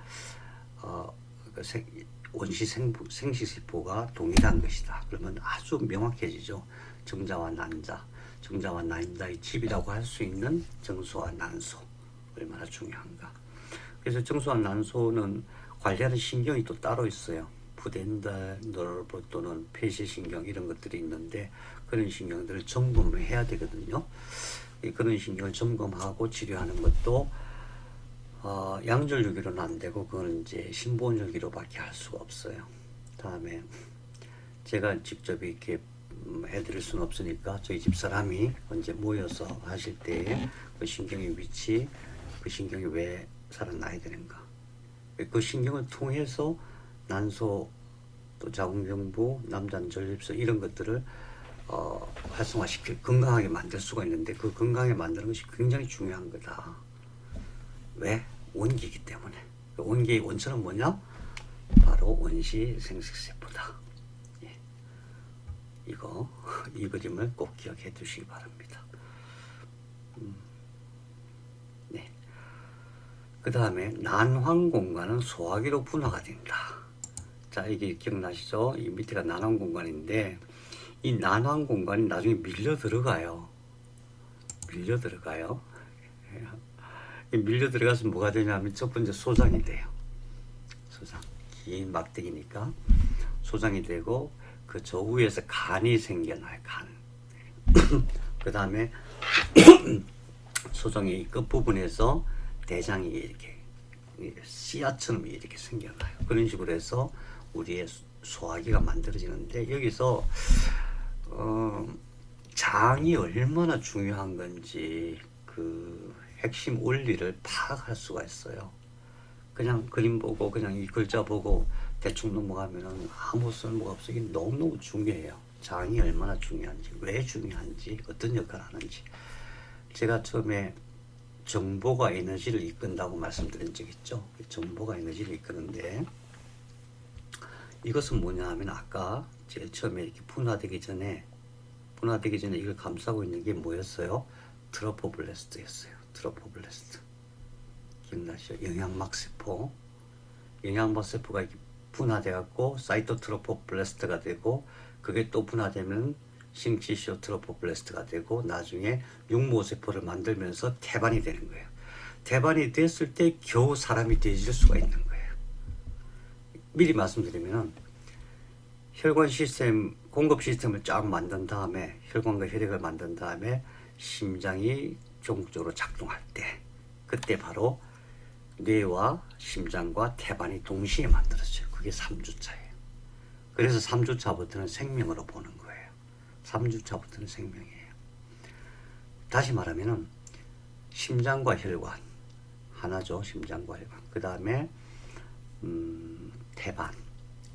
원시 생식세포가 동일한 것이다. 그러면 아주 명확해지죠. 정자와 난자, 정자와 난자의 집이라고 할 수 있는 정수와 난소 얼마나 중요한가. 그래서 정수와 난소는 관리하는 신경이 또 따로 있어요. 푸덴달 너브 또는 폐쇄신경 이런 것들이 있는데 그런 신경들을 점검을 해야 되거든요. 그런 신경을 점검하고 치료하는 것도 양절유기로는 안 되고 그건 이제 신보온절기로밖에 할 수가 없어요. 다음에 제가 직접 이렇게 해드릴 수는 없으니까 저희 집 사람이 언제 모여서 하실 때 그 신경의 위치, 그 신경이 왜 살아나야 되는가, 그 신경을 통해서 난소, 또 자궁경부, 남잔 전립선 이런 것들을 활성화시킬 건강하게 만들 수가 있는데 그 건강하게 만드는 것이 굉장히 중요한 거다. 왜? 원기이기 때문에. 원기의 원천은 뭐냐? 바로 원시 생식세포다. 예. 이 그림을 꼭 기억해 두시기 바랍니다. 네. 그 다음에 난황공간은 소화기로 분화가 된다. 자, 이게 기억나시죠? 이 밑에가 난황공간인데 이 난황공간이 나중에 밀려 들어가요. 밀려 들어가요. 밀려 들어가서 뭐가 되냐면 첫 번째 소장이 돼요. 소장. 긴 막대기니까 소장이 되고 그 저 위에서 간이 생겨나요. 간. 그 다음에 소장의 끝부분에서 대장이 이렇게 씨앗처럼 이렇게 생겨나요. 그런 식으로 해서 우리의 소화기가 만들어지는데 여기서 장이 얼마나 중요한 건지 그 핵심 원리를 파악할 수가 있어요. 그냥 그림 보고 그냥 이 글자 보고 대충 넘어가면은 아무 쓸모가 없어. 이게 너무너무 중요해요. 장이 얼마나 중요한지, 왜 중요한지, 어떤 역할을 하는지. 제가 처음에 정보가 에너지를 이끈다고 말씀드린 적 있죠. 정보가 에너지를 이끄는데 이것은 뭐냐 하면 아까 제일 처음에 이렇게 분화되기 전에 이걸 감싸고 있는 게 뭐였어요? 트로포블레스트였어요. 트로포블레스트. 기억나시죠? 영양막세포. 영양막세포가 이렇게 분화돼갖고 사이토트로포블레스트가 되고 그게 또 분화되면 싱치시오트로포블레스트가 되고 나중에 육모세포를 만들면서 태반이 되는 거예요. 태반이 됐을 때 겨우 사람이 되질 수가 있는 거예요. 미리 말씀드리면 혈관 시스템, 공급 시스템을 쫙 만든 다음에 혈관과 혈액을 만든 다음에 심장이 종국적으로 작동할 때 그때 바로 뇌와 심장과 태반이 동시에 만들어져요. 그게 3주차예요. 그래서 3주차부터는 생명으로 보는 거예요. 3주차부터는 생명이에요. 다시 말하면은 심장과 혈관 하나죠. 심장과 혈관. 그 다음에 태반,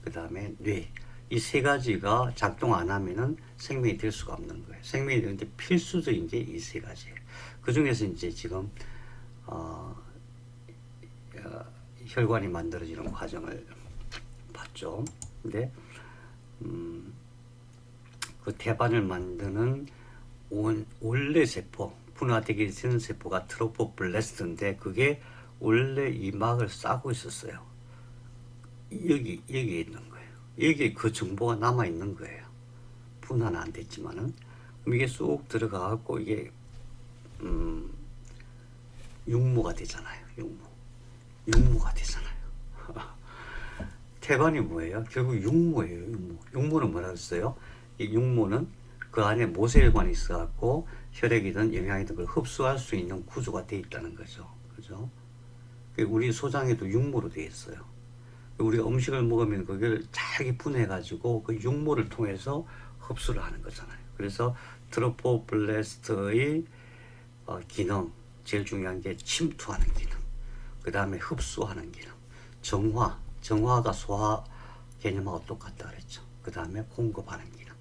그 다음에 뇌. 이 세 가지가 작동 안 하면은 생명이 될 수가 없는 거예요. 생명이 되는데 필수적인 게 이 세 가지예요. 그 중에서 이제 지금 혈관이 만들어지는 과정을 봤죠. 근데 그 태반을 만드는 원래 세포, 분화되게 되는 세포가 트로포블레스트인데 그게 원래 이 막을 싸고 있었어요. 여기에 있는 거예요. 여기에 그 정보가 남아 있는 거예요. 분화는 안 됐지만은 그럼 이게 쑥 들어가갖고 이게 육모가 되잖아요. 육모가 되잖아요. 태반이 뭐예요? 결국 육모예요. 육모는 뭐라 그랬어요? 이 육모는 그 안에 모세혈관이 있어갖고 혈액이든 영양이든 걸 흡수할 수 있는 구조가 되어 있다는 거죠. 그죠? 우리 소장에도 육모로 되어 있어요. 우리가 음식을 먹으면 그걸 잘 분해가지고 그 육모를 통해서 흡수를 하는 거잖아요. 그래서 트로포블레스트의 기능, 제일 중요한 게 침투하는 기능, 그 다음에 흡수하는 기능, 정화가 소화 개념하고 똑같다 그랬죠. 그 다음에 공급하는 기능.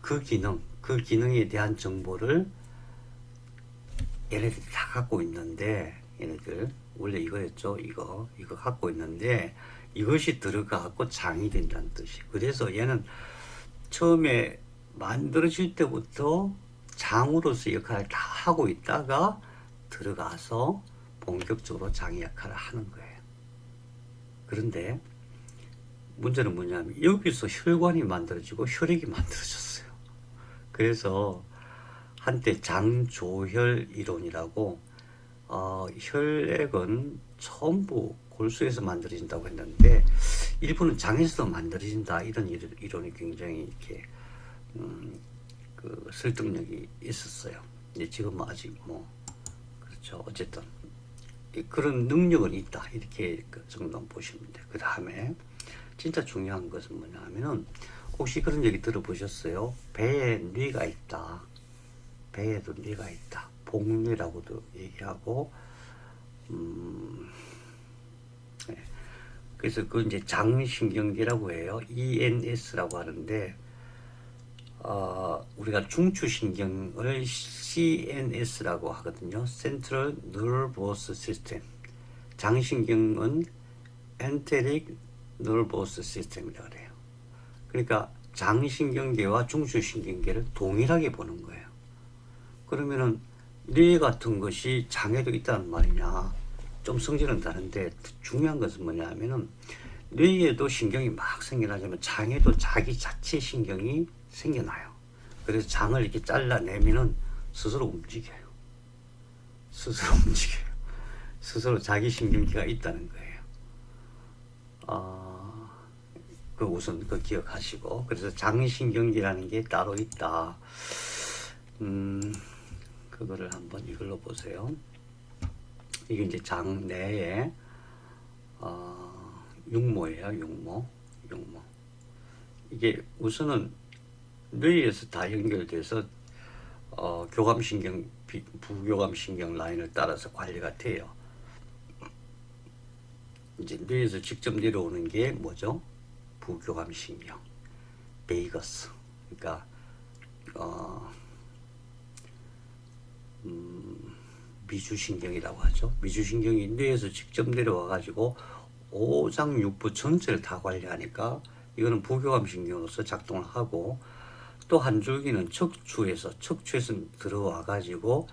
그 기능에 대한 정보를 얘네들이 다 갖고 있는데, 얘네들 원래 이거였죠. 이거 갖고 있는데 이것이 들어가고 장이 된다는 뜻이. 그래서 얘는 처음에 만들어질 때부터 장으로서 역할을 다 하고 있다가 들어가서 본격적으로 장의 역할을 하는 거예요. 그런데 문제는 뭐냐면 여기서 혈관이 만들어지고 혈액이 만들어졌어요. 그래서 한때 장조혈 이론이라고 혈액은 전부 골수에서 만들어진다고 했는데 일부는 장에서도 만들어진다, 이런 이론이 굉장히 이렇게 그 설득력이 있었어요. 근데 지금은 아직 뭐 그렇죠. 어쨌든 그런 능력은 있다, 이렇게 그 정도 보시면 돼요. 그 다음에 진짜 중요한 것은 뭐냐면은 혹시 그런 얘기 들어보셨어요? 배에 뇌가 있다. 배에도 뇌가 있다. 복뇌라고도 얘기하고, 네. 그래서 그 이제 장신경계라고 해요. ENS라고 하는데, 우리가 중추신경을 CNS라고 하거든요. Central Nervous System. 장신경은 Enteric Nervous System이라고 그래요. 그러니까 장신경계와 중추신경계를 동일하게 보는 거예요. 그러면은 뇌 같은 것이 장에도 있다는 말이냐? 좀 성질은 다른데 중요한 것은 뭐냐면은 뇌에도 신경이 막 생겨나자면 장에도 자기 자체 신경이 생겨나요. 그래서 장을 이렇게 잘라내면은 스스로 움직여요. 스스로 움직여요. 스스로 자기 신경계가 있다는 거예요. 그 우선 그 기억하시고, 그래서 장신경계라는 게 따로 있다. 그거를 한번 이걸로 보세요. 이게 이제 장내에 육모예요. 육모. 이게 우선은 뇌에서 다 연결돼서 교감신경, 부교감신경 라인을 따라서 관리가 돼요. 이제 뇌에서 직접 내려오는 게 뭐죠? 부교감신경, 베이거스. 그러니까 미주신경이라고 하죠. 미주신경이 뇌에서 직접 내려와 가지고 오장육부 전체를 다 관리하니까 이거는 부교감신경으로서 작동을 하고, 또 한 줄기는 척추에서 들어와 가지고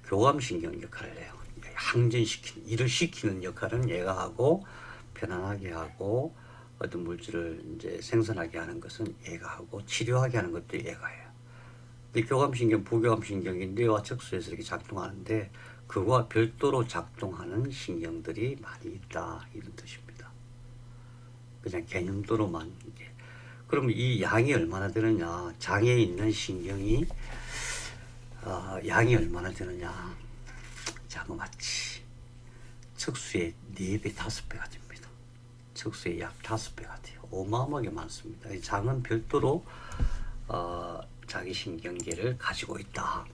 교감신경 역할을 해요. 항진시키는, 일을 시키는 역할은 얘가 하고, 편안하게 하고, 어떤 물질을 이제 생산하게 하는 것은 얘가 하고, 치료하게 하는 것도 얘가 해요. 근데 교감신경, 부교감신경이 뇌와 척수에서 이렇게 작동하는데 그와 별도로 작동하는 신경들이 많이 있다, 이런 뜻입니다. 그냥 개념도로만 이게. 그럼 이 양이 얼마나 되느냐? 장에 있는 신경이 양이 얼마나 되느냐? 자그마치 척수의 4배, 5배가 됩니다. 척수의 약 5배가 돼요. 어마어마하게 많습니다. 이 장은 별도로 자기 신경계를 가지고 있다.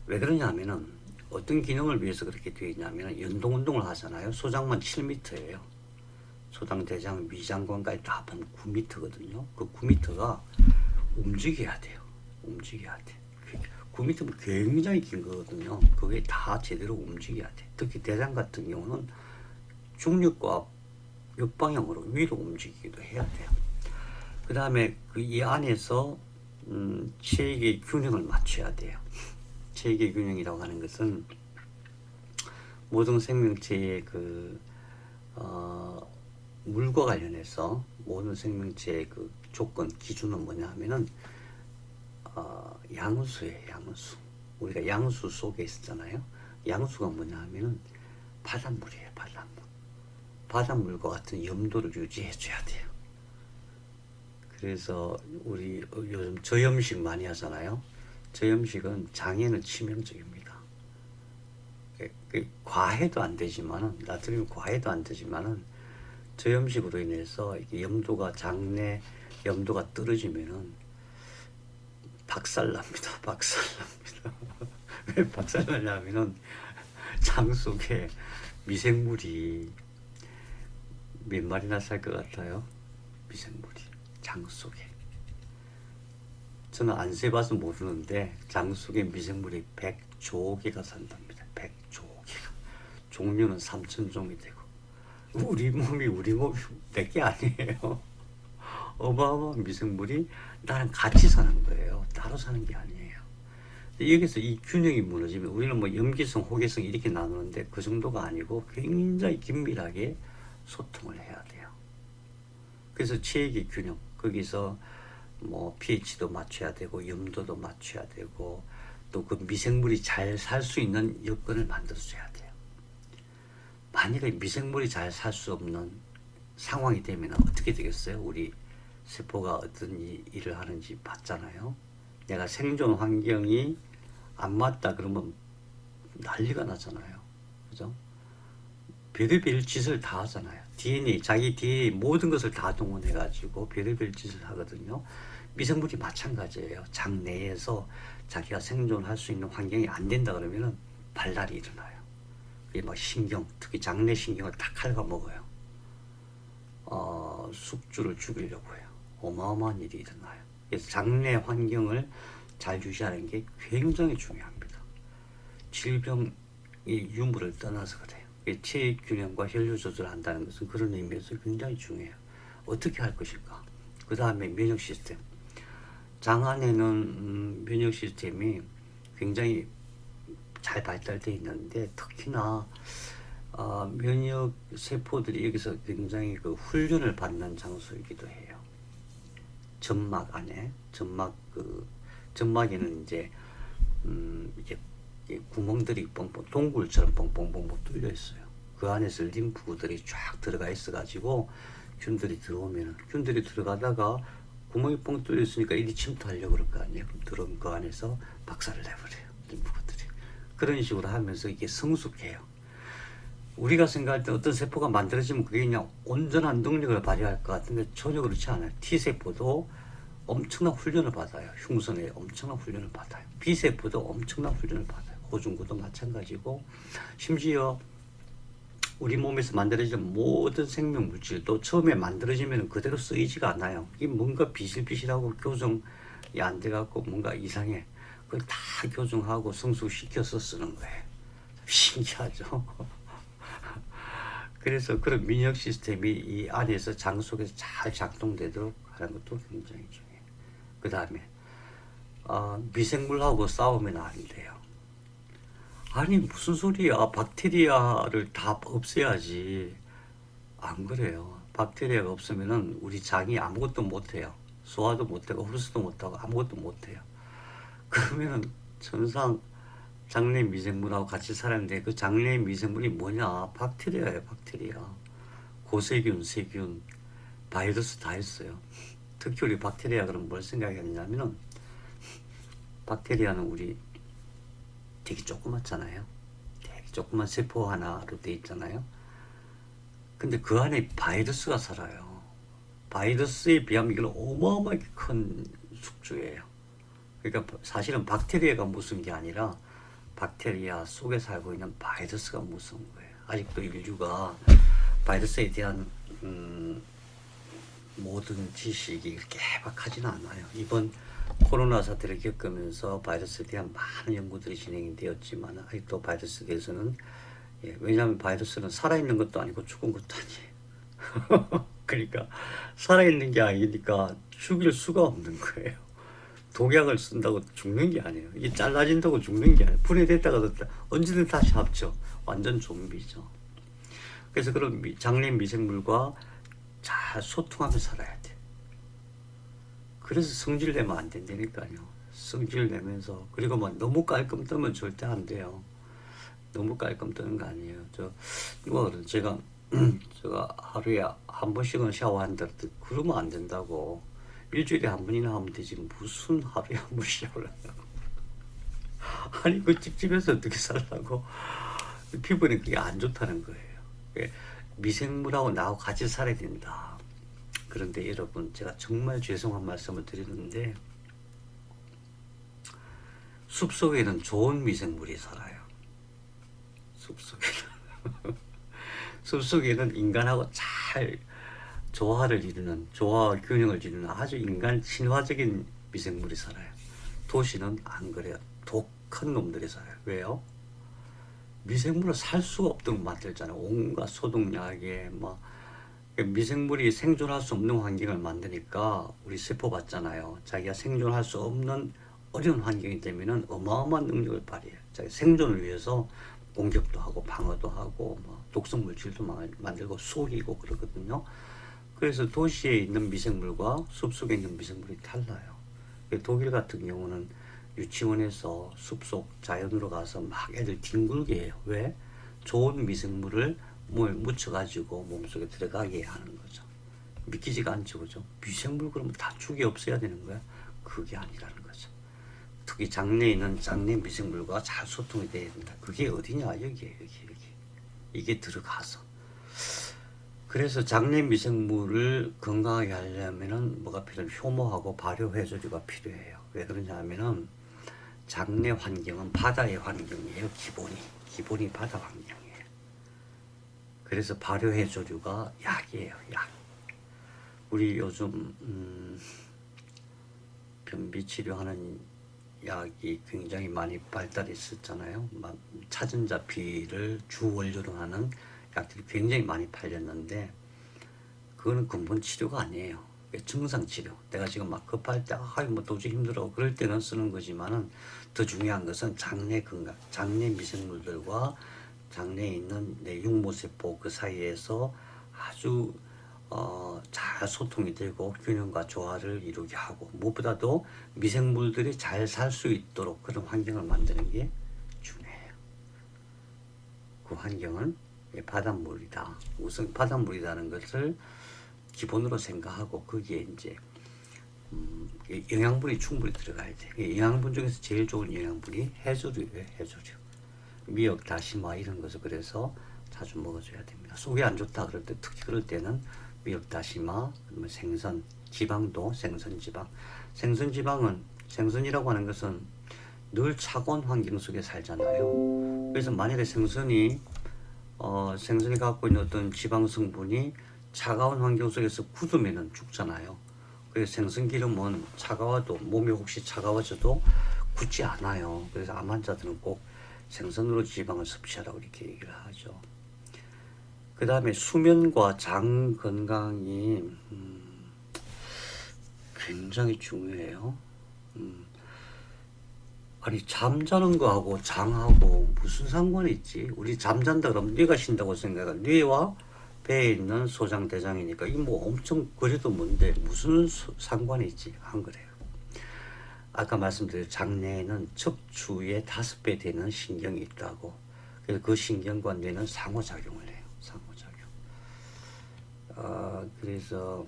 왜 그러냐면은 어떤 기능을 위해서 그렇게 되어 있냐면 연동 운동을 하잖아요. 소장만 7m예요. 소장, 대장, 위장관까지 다 합하면 9m거든요. 그 9m가 움직여야 돼요. 움직여야 돼. 9m면 굉장히 긴 거거든요. 그게 다 제대로 움직여야 돼. 특히 대장 같은 경우는 중력과 역방향으로 위로 움직이기도 해야 돼요. 그 다음에 그 이 안에서 체액의 균형을 맞춰야 돼요. 체액의 균형이라고 하는 것은 모든 생명체의 물과 관련해서 모든 생명체의 그 조건, 기준은 뭐냐 하면은 양수예요. 양수. 우리가 양수 속에 있었잖아요. 양수가 뭐냐 하면은 바닷물이에요. 바닷물. 바닷물과 같은 염도를 유지해 줘야 돼요. 그래서 우리 요즘 저염식 많이 하잖아요. 저염식은 장에는 치명적입니다. 과해도 안 되지만은, 나트륨 과해도 안 되지만은 저염식으로 인해서 염도가, 장내 염도가 떨어지면은 박살납니다. 박살납니다. 왜 박살나냐면은 장 속에 미생물이 몇 마리나 살 것 같아요? 미생물이 장 속에 저는 안 세봐서 모르는데 장 속에 미생물이 100조 개가 산답니다. 100조 개가. 종류는 3,000종이 되고 우리 몸이 몇 개 아니에요. 어마어마한 미생물이 나랑 같이 사는 거예요. 따로 사는 게 아니에요. 여기서 이 균형이 무너지면 우리는 뭐 염기성, 호기성 이렇게 나누는데 그 정도가 아니고 굉장히 긴밀하게 소통을 해야 돼요. 그래서 체액의 균형, 거기서 뭐 pH도 맞춰야 되고 염도도 맞춰야 되고 또 그 미생물이 잘 살 수 있는 여건을 만들어줘야 돼요. 만일에 미생물이 잘 살 수 없는 상황이 되면 어떻게 되겠어요? 우리 세포가 어떤 일을 하는지 봤잖아요. 내가 생존 환경이 안 맞다 그러면 난리가 나잖아요. 그죠? 별의별 짓을 다 하잖아요. DNA, 자기 DNA 모든 것을 다 동원해가지고 별의별 짓을 하거든요. 미생물이 마찬가지예요. 장 내에서 자기가 생존할 수 있는 환경이 안 된다 그러면은 발랄이 일어나요. 그게 막 신경, 특히 장내 신경을 다 갉아먹어요. 숙주를 죽이려고 해요. 어마어마한 일이 일어나요. 그래서 장내 환경을 잘 유지하는 게 굉장히 중요합니다. 질병의 유무를 떠나서 그래요. 체액 균형과 혈류 조절을 한다는 것은 그런 의미에서 굉장히 중요해요. 어떻게 할 것인가? 그 다음에 면역 시스템. 장 안에는 면역 시스템이 굉장히 잘 발달되어 있는데 특히나 면역 세포들이 여기서 굉장히 그 훈련을 받는 장소이기도 해요. 점막 안에 점막에는 이제 이게 구멍들이 뻥뻥 동굴처럼 뻥뻥뻥뻥 뚫려 있어요. 그 안에서 림프구들이 쫙 들어가 있어 가지고 균들이 들어오면 균들이 들어가다가 구멍이 뻥 뚫려 있으니까 이리 침투하려고 그럴 거 아니에요. 그럼 들어온 그 안에서 박살을 내버려요. 림프구들이. 그런 식으로 하면서 이게 성숙해요. 우리가 생각할 때 어떤 세포가 만들어지면 그게 그냥 온전한 능력을 발휘할 것 같은데 전혀 그렇지 않아요. T세포도 엄청난 훈련을 받아요. 흉선에 엄청난 훈련을 받아요. B세포도 엄청난 훈련을 받아요. 호중구도 마찬가지고 심지어 우리 몸에서 만들어지는 모든 생명 물질도 처음에 만들어지면 그대로 쓰이지가 않아요. 이게 뭔가 비실비실하고 교정이 안 돼갖고 뭔가 이상해. 그걸 다 교정하고 성숙시켜서 쓰는 거예요. 신기하죠? 그래서 그런 면역 시스템이 이 안에서 장 속에서 잘 작동되도록 하는 것도 굉장히 중요해요. 그 다음에 미생물하고 싸우면 안 돼요. 아니 무슨 소리야. 박테리아를 다 없애야지. 안 그래요. 박테리아가 없으면은 우리 장이 아무것도 못해요. 소화도 못하고 흡수도 못하고 아무것도 못해요. 그러면은 천상 장내 미생물하고 같이 살았는데 그 장내 미생물이 뭐냐? 박테리아예요. 박테리아. 고세균, 세균, 바이러스 다 있어요. 특히 우리 박테리아 그럼 뭘 생각했냐면은 박테리아는 우리 되게 조그맣잖아요. 되게 조그만 세포 하나로 돼 있잖아요. 근데 그 안에 바이러스가 살아요. 바이러스에 비하면 이건 어마어마하게 큰 숙주예요. 그러니까 사실은 박테리아가 무서운 게 아니라 박테리아 속에 살고 있는 바이러스가 무서운 거예요. 아직도 인류가 바이러스에 대한 모든 지식이 그렇게 해박하지는 않아요. 이번 코로나 사태를 겪으면서 바이러스에 대한 많은 연구들이 진행이 되었지만 아직도 바이러스에 대해서는 왜냐하면 바이러스는 살아있는 것도 아니고 죽은 것도 아니에요. 그러니까 살아있는 게 아니니까 죽일 수가 없는 거예요. 독약을 쓴다고 죽는 게 아니에요. 이게 잘라진다고 죽는 게 아니에요. 분해됐다가 언제든 다시 합쳐. 완전 좀비죠. 그래서 그런 장내 미생물과 잘 소통하며 살아야 돼. 그래서 성질 내면 안 된다니까요. 성질 내면서 그리고 뭐 너무 깔끔 뜨면 절대 안 돼요. 너무 깔끔 뜨는 거 아니에요. 누가 그래 제가 하루에 한 번씩은 샤워한다 그러면 안 된다고. 일주일에 한 번이나 하면 되지 무슨 하루에 한 번 샤워를 한다고. 아니 그 찝찝해서 어떻게 살라고. 피부는 그게 안 좋다는 거예요. 미생물하고 나하고 같이 살아야 된다. 그런데 여러분 제가 정말 죄송한 말씀을 드리는데 숲속에는 좋은 미생물이 살아요. 숲속에는 인간하고 잘 조화를 이루는 조화와 균형을 이루는 아주 인간 친화적인 미생물이 살아요. 도시는 안 그래요. 독한 놈들이 살아요. 왜요? 미생물을 살 수가 없도록 만들잖아요. 온갖 소독약에 막 미생물이 생존할 수 없는 환경을 만드니까 우리 세포 봤잖아요. 자기가 생존할 수 없는 어려운 환경이 되면은 어마어마한 능력을 발휘해요. 자기 생존을 위해서 공격도 하고 방어도 하고 뭐 독성 물질도 만들고 속이고 그러거든요. 그래서 도시에 있는 미생물과 숲속에 있는 미생물이 달라요. 독일 같은 경우는 유치원에서 숲속 자연으로 가서 막 애들 뒹굴게 해요. 왜? 좋은 미생물을 몸에 묻혀가지고 몸속에 들어가게 하는 거죠. 믿기지가 않죠, 그죠? 미생물 그러면 다 죽이 없어야 되는 거야? 그게 아니라는 거죠. 특히 장내에 있는 장내 미생물과 잘 소통이 돼야 된다. 그게 어디냐? 여기에 여기. 이게 들어가서. 그래서 장내 미생물을 건강하게 하려면은 뭐가 필요한 효모하고 발효해조류가 필요해요. 왜 그러냐 하면은 장내 환경은 바다의 환경이에요. 기본이 바다 환경이에요. 그래서 발효해조류가 약이에요. 약. 우리 요즘 변비 치료하는 약이 굉장히 많이 발달했었잖아요. 차전자피를 주 원료로 하는 약들이 굉장히 많이 팔렸는데 그거는 근본 치료가 아니에요. 증상 치료. 내가 지금 막 급할 때 뭐 도저히 힘들어 그럴 때는 쓰는 거지만은 더 중요한 것은 장내 건강, 장내 미생물들과 장내에 있는 내 육모세포 그 사이에서 아주 잘 소통이 되고 균형과 조화를 이루게 하고 무엇보다도 미생물들이 잘 살 수 있도록 그런 환경을 만드는 게 중요해요. 그 환경은 바닷물이다. 우선 바닷물이라는 것을 기본으로 생각하고 거기에 이제 영양분이 충분히 들어가야 돼. 영양분 중에서 제일 좋은 영양분이 해조류예요. 해조류. 미역, 다시마 이런 것을 그래서 자주 먹어줘야 됩니다. 속이 안 좋다 그럴 때 특히 그럴 때는 미역, 다시마, 생선, 지방도 생선지방. 생선지방은 생선이라고 하는 것은 늘 차가운 환경 속에 살잖아요. 그래서 만약에 생선이 갖고 있는 어떤 지방 성분이 차가운 환경 속에서 굳으면은 죽잖아요. 그래서 생선 기름은 차가워도 몸이 혹시 차가워져도 굳지 않아요. 그래서 암 환자들은 꼭 생선으로 지방을 섭취하라고 이렇게 얘기를 하죠. 그 다음에 수면과 장 건강이 굉장히 중요해요. 아니 잠자는 거하고 장하고 무슨 상관이 있지? 우리 잠잔다 그러면 뇌가 쉰다고 생각해. 뇌와 배에 있는 소장 대장이니까 이 뭐 엄청 그래도 뭔데 무슨 상관이 있지? 안 그래요. 아까 말씀드린 장내에는 척추의 5배 되는 신경이 있다고. 그래서 그 신경과 뇌는 상호작용을 해요. 상호작용. 그래서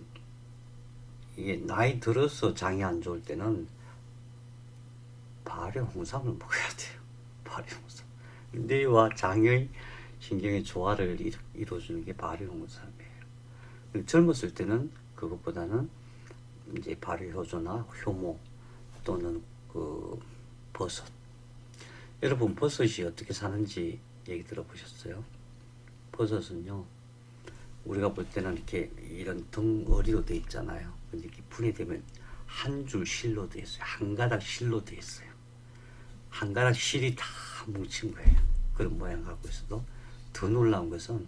이게 나이 들어서 장이 안 좋을 때는 발효 홍삼을 먹어야 돼요. 발효 홍삼. 뇌와 장의 신경의 조화를 이루어주는 게 발효 홍삼이에요. 젊었을 때는 그것보다는 이제 발효 효소나 효모 또는 그 버섯. 여러분 버섯이 어떻게 사는지 얘기 들어보셨어요? 버섯은요, 우리가 볼 때는 이렇게 이런 덩어리로 돼 있잖아요. 근데 이렇게 분해되면 한 줄 실로 돼 있어요. 한 가닥 실로 돼 있어요. 한 가닥 실이 다 뭉친 거예요. 그런 모양 갖고 있어도 더 놀라운 것은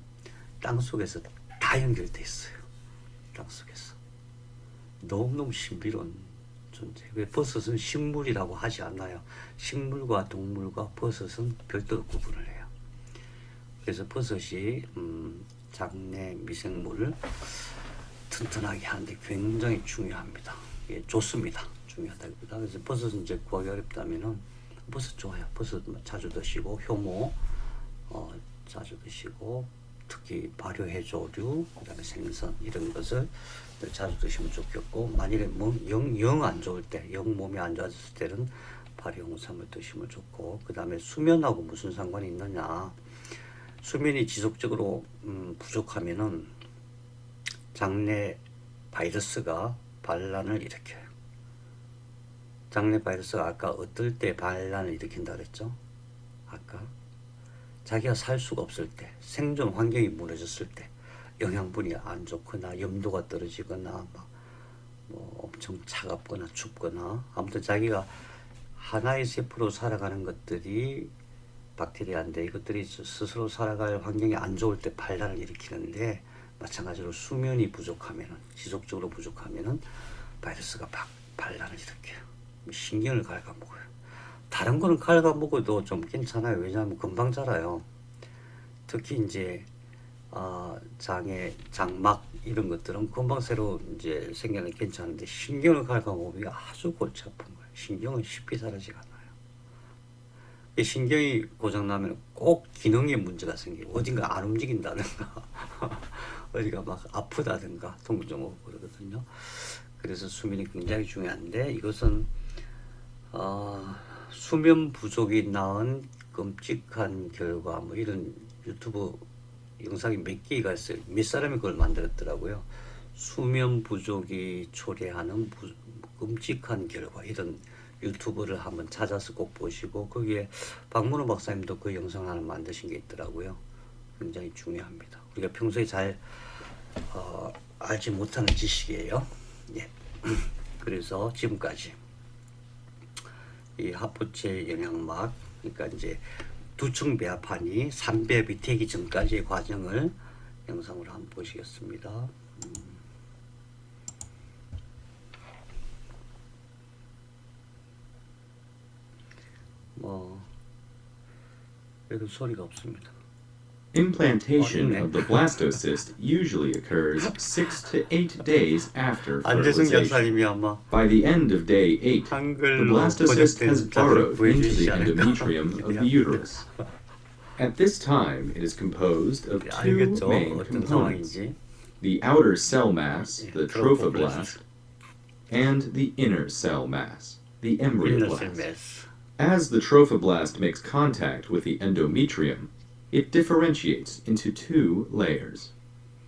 땅 속에서 다 연결돼 있어요. 땅 속에서. 너무너무 신비로운 존재. 왜 버섯은 식물이라고 하지 않나요? 식물과 동물과 버섯은 별도로 구분을 해요. 그래서 버섯이 장내 미생물을 튼튼하게 하는데 굉장히 중요합니다. 예, 좋습니다. 중요하다기보다. 그래서 버섯은 이제 구하기 어렵다면은 버섯 좋아요. 버섯 자주 드시고 효모 자주 드시고 특히 발효해조류 그다음에 생선 이런 것을 자주 드시면 좋겠고 만일에 영 안 좋을 때, 영 몸이 안 좋아졌을 때는 발효 홍삼을 드시면 좋고 그 다음에 수면하고 무슨 상관이 있느냐. 수면이 지속적으로 부족하면은 장내 바이러스가 반란을 일으켜요. 장내 바이러스가 아까 어떨 때 반란을 일으킨다 그랬죠? 아까 자기가 살 수가 없을 때, 생존 환경이 무너졌을 때, 영양분이 안 좋거나 염도가 떨어지거나 막 뭐 엄청 차갑거나 춥거나 아무튼 자기가 하나의 세포로 살아가는 것들이 박테리아인데 이것들이 스스로 살아갈 환경이 안 좋을 때 반란을 일으키는데 마찬가지로 수면이 부족하면은 지속적으로 부족하면은 바이러스가 반란을 일으켜요. 신경을 갉아먹어요. 다른 거는 갉아먹어도 좀 괜찮아요. 왜냐하면 금방 자라요. 특히 이제 장애, 장막 이런 것들은 금방 새로 이제 생겨는 괜찮은데 신경을 갉아먹으면 아주 골치 아픈 거예요. 신경은 쉽게 자라지가 않아요. 이 신경이 고장나면 꼭 기능에 문제가 생기고 어딘가 안 움직인다든가 어디가 막 아프다든가 통증 오고 그러거든요. 그래서 수면이 굉장히 중요한데 이것은 수면 부족이 낳은 끔찍한 결과 뭐 이런 유튜브 영상이 몇 개가 있어요. 몇 사람이 그걸 만들었더라고요. 수면 부족이 초래하는 끔찍한 결과 이런 유튜브를 한번 찾아서 꼭 보시고 거기에 박문호 박사님도 그 영상을 하나 만드신 게 있더라고요. 굉장히 중요합니다. 우리가 평소에 잘 알지 못하는 지식이에요. 예. 그래서 지금까지 이 하포체 영양막 그러니까 이제 두층 배합하니 3배합이 되기 전까지의 과정을 영상으로 한번 보시겠습니다. 그래도 소리가 없습니다. Implantation 있네. of the blastocyst usually occurs 6 to 8 days after 안재승 fertilization. 전사님이 아마 By the end of day 8, the 한글로 blastocyst has 번역된 자료를 burrowed into 보여주시지 the 않을까? endometrium of the uterus. At this time, it is composed of two 알겠죠? main 어떤 components: 상황인지. the outer cell mass, the trophoblast. trophoblast, and the inner cell mass, the embryoblast. 메스. As the trophoblast makes contact with the endometrium, it differentiates into two layers: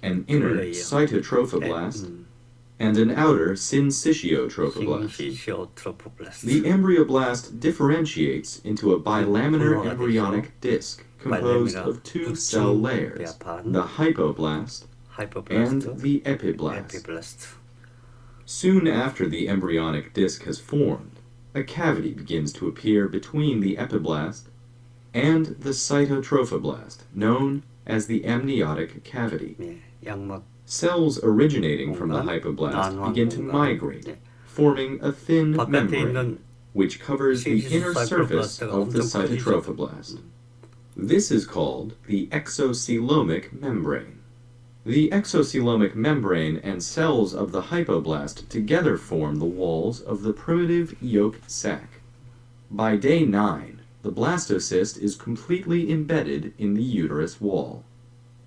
an inner layer. cytotrophoblast and an outer syncytiotrophoblast. 신시오트로포블라스트. The embryoblast differentiates into a bilaminar 분화가 embryonic disc composed Bilaminar of two 두층 cell layers, 배합한 the hypoblast and 하이퍼블라스트, the epiblast. 에피블라스트. Soon after the embryonic disc has formed, a cavity begins to appear between the epiblast and the cytotrophoblast, known as the amniotic cavity. 네, 양막 Cells originating from the 공간, hypoblast 난황 begin to 공간. migrate, 네. forming a thin 바깥에 membrane, 있는 which covers the inner surface cytoplasm가 of the 엄청 커지죠. cytotrophoblast. This is called the exocoelomic membrane. The exocoelomic membrane and cells of the hypoblast together form the walls of the primitive yolk sac. By day 9, the blastocyst is completely embedded in the uterus wall.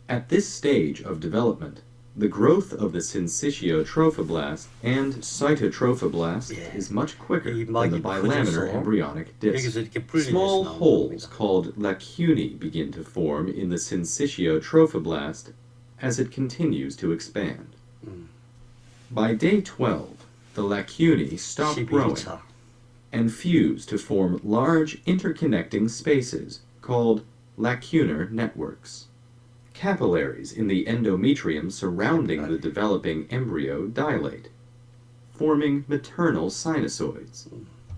At this stage of development, the growth of the syncytiotrophoblast and cytotrophoblast Yeah. is much quicker 이 than the 막이 bilaminar 커져서 embryonic disc. 여기서 이렇게 분리돼서 Small 나오는 holes 겁니다. called lacunae begin to form in the syncytiotrophoblast as it continues to expand. By day 12, the lacunae stop growing 12차. and fuse to form large interconnecting spaces called lacunar networks. Capillaries in the endometrium surrounding the developing embryo dilate, forming maternal sinusoids.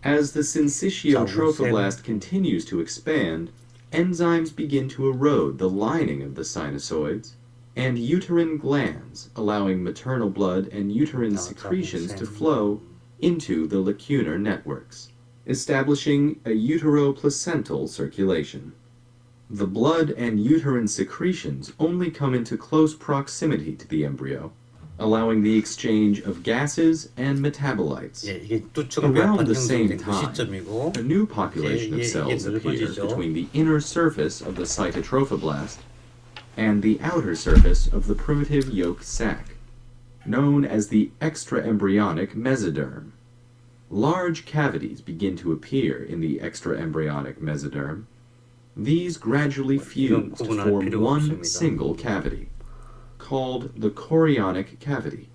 As the syncytiotrophoblast continues to expand, enzymes begin to erode the lining of the sinusoids, and uterine glands, allowing maternal blood and uterine secretions to flow into the lacunar networks, establishing a uteroplacental circulation. The blood and uterine secretions only come into close proximity to the embryo, allowing the exchange of gases and metabolites. 예, 이게 두층 Around 배합한 the same 형성된 그 time, 시점이고 a new population of 이게 cells appear 넓어지죠. between the inner surface of the cytotrophoblast and the outer surface of the primitive yolk sac, known as the extraembryonic mesoderm. Large cavities begin to appear in the extraembryonic mesoderm. These gradually fuse to 구분할 form 필요가 one 없습니다. single cavity, called the chorionic cavity.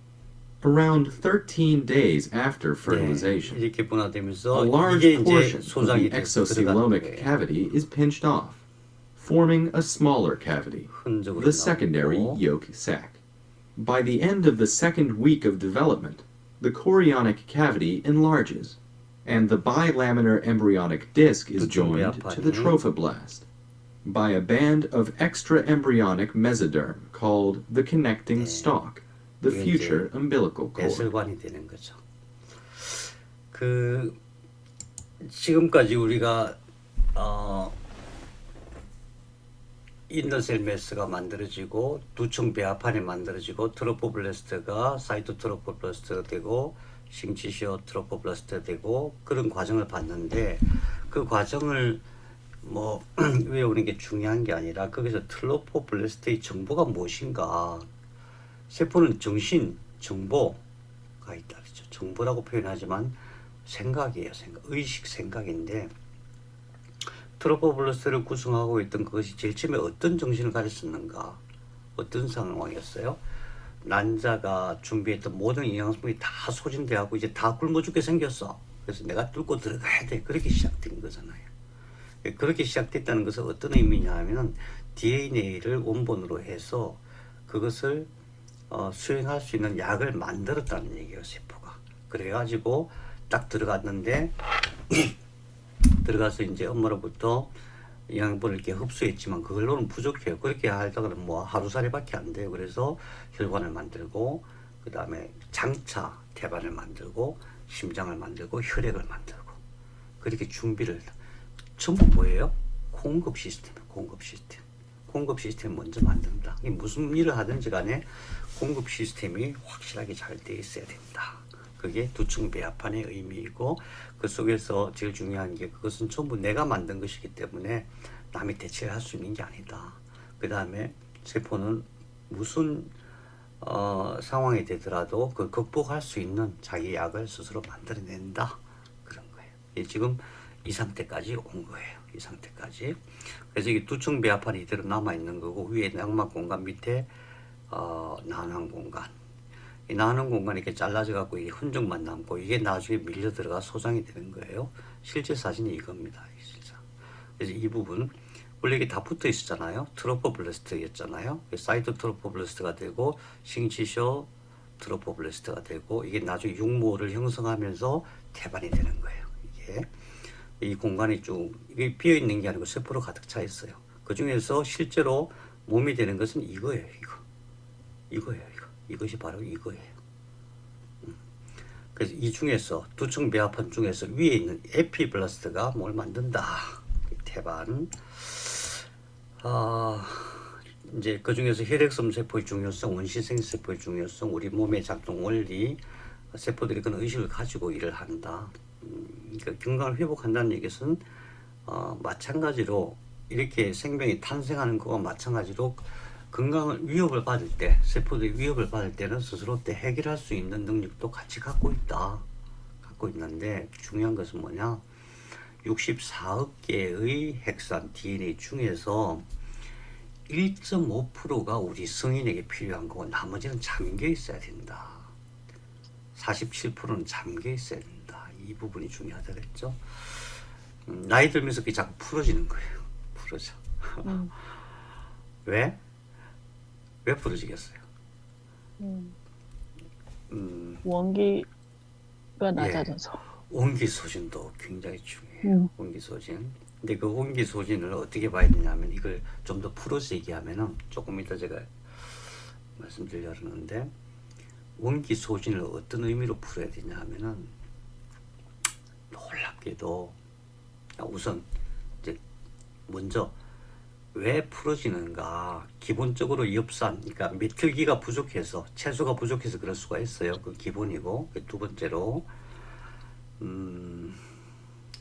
Around 13 days after fertilization, 네, 이렇게 분화되면서 a large 이게 이제 portion of 소장이 the 돼서 들어가는 exocoelomic 거예요. cavity is pinched off, forming a smaller cavity, 흔적으로 the secondary 나오고 yolk sac. By the end of the second week of development, the chorionic cavity enlarges, and the bilaminar embryonic disc is joined to the trophoblast by a band of extraembryonic mesoderm called the connecting stalk, the future umbilical cord. 배설관이 되는 거죠. 그 지금까지 우리가 인더셀 메스가 만들어지고 두층 배합판이 만들어지고 트로포블라스트가 사이토트로포블라스트가 되고 싱치시오 트로포블라스트가 되고 그런 과정을 봤는데 그 과정을 뭐 외우는 게 중요한 게 아니라 거기서 트로포블라스트의 정보가 무엇인가. 세포는 정신, 정보가 있다 그렇죠. 정보라고 표현하지만 생각이에요. 생각, 의식, 생각인데 트로포블라스트를 구성하고 있던 그것이 제일 처음에 어떤 정신을 가졌었는가, 어떤 상황이었어요? 난자가 준비했던 모든 영양소들이 다 소진돼하고 이제 다 굶어 죽게 생겼어. 그래서 내가 뚫고 들어가야 돼. 그렇게 시작된 거잖아요. 그렇게 시작됐다는 것은 어떤 의미냐 하면 DNA를 원본으로 해서 그것을 수행할 수 있는 약을 만들었다는 얘기예요. 세포가. 그래가지고 딱 들어갔는데 들어가서 이제 엄마로부터 영양분을 이렇게 흡수했지만 그걸로는 부족해요. 그렇게 하다가는 뭐 하루살이밖에 안 돼요. 그래서 혈관을 만들고 그 다음에 장차 태반을 만들고 심장을 만들고 혈액을 만들고 그렇게 준비를 전부 뭐예요? 공급 시스템. 공급 시스템 먼저 만든다. 무슨 일을 하든지 간에 공급 시스템이 확실하게 잘 돼 있어야 된다. 그게 두층 배합판의 의미이고 그 속에서 제일 중요한 게 그것은 전부 내가 만든 것이기 때문에 남이 대체를 할 수 있는 게 아니다. 그 다음에 세포는 무슨 상황이 되더라도 그 극복할 수 있는 자기 약을 스스로 만들어낸다. 그런 거예요. 지금 이 상태까지 온 거예요. 이 상태까지. 그래서 이게 두층 배합판이 이대로 남아있는 거고 위에 양막 공간 밑에 난항 공간. 이 나는 공간이 이렇게 잘라져 갖고 이 흔적만 남고 이게 나중에 밀려 들어가 소장이 되는 거예요. 실제 사진이 이겁니다. 진짜. 그래서 이 부분 원래 이게 다 붙어 있었잖아요. 트로포블라스트였잖아요. 사이토 트로포블라스트가 되고 싱치쇼 트로포블라스트가 되고 이게 나중에 육모를 형성하면서 태반이 되는 거예요. 이게 이 공간이 쭉 이게 비어 있는 게 아니고 세포로 가득 차 있어요. 그 중에서 실제로 몸이 되는 것은 이거예요. 이거예요. 이것이 바로 이거예요. 그래서 이 중에서 두층 배합판 중에서 위에 있는 에피블라스트가 뭘 만든다. 태반. 이제 그 중에서 혈액섬 세포의 중요성, 원시생 세포의 중요성, 우리 몸의 작동 원리, 세포들이 그런 의식을 가지고 일을 한다. 그러니까 건강을 회복한다는 얘기는 마찬가지로 이렇게 생명이 탄생하는 거와 마찬가지로 건강을 위협을 받을 때, 세포들이 위협을 받을 때는 스스로 때 해결할 수 있는 능력도 같이 갖고 있다. 갖고 있는데 중요한 것은 뭐냐? 64억 개의 핵산 DNA 중에서 1.5%가 우리 성인에게 필요한 거고 나머지는 잠겨 있어야 된다. 47%는 잠겨 있어야 된다. 이 부분이 중요하다 그랬죠. 나이 들면서 그게 자꾸 풀어지는 거예요. 풀어져. 왜? 왜 풀어지겠어요? 원기가 낮아져서. 원기 소진도 굉장히 중요해요. 원기 소진. 근데 그 원기 소진을 어떻게 봐야 되냐면 이걸 좀 더 풀어서 얘기하면은 조금 이따 제가 말씀드리려고 하는데 원기 소진을 어떤 의미로 풀어야 되냐 하면은 놀랍게도 우선 이제 먼저 왜 풀어지는가? 기본적으로 엽산, 그러니까 메틸기가 부족해서, 채소가 부족해서 그럴 수가 있어요. 그 기본이고. 두 번째로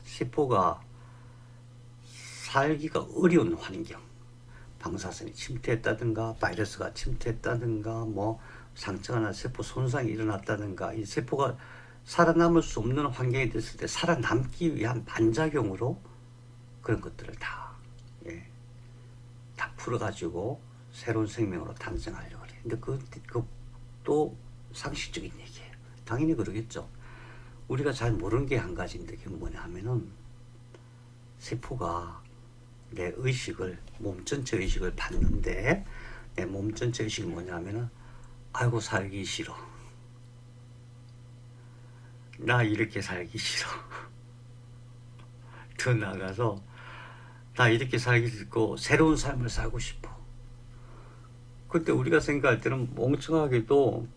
세포가 살기가 어려운 환경, 방사선이 침투했다든가 바이러스가 침투했다든가 뭐 상처가 나 세포 손상이 일어났다든가 이 세포가 살아남을 수 없는 환경이 됐을 때 살아남기 위한 반작용으로 그런 것들을 다 풀어가지고 새로운 생명으로 탄생하려고 그래. 근데 그것도 상식적인 얘기예요. 당연히 그러겠죠. 우리가 잘 모르는 게 한 가지인데 그게 뭐냐 하면은 세포가 내 의식을, 몸 전체 의식을 받는데 내 몸 전체 의식이 뭐냐 하면은 아이고 살기 싫어. 나 이렇게 살기 싫어. 더 나아가서 나 이렇게 살기 싫고 새로운 삶을 살고 싶어. 그때 우리가 생각할 때는 멍청하게도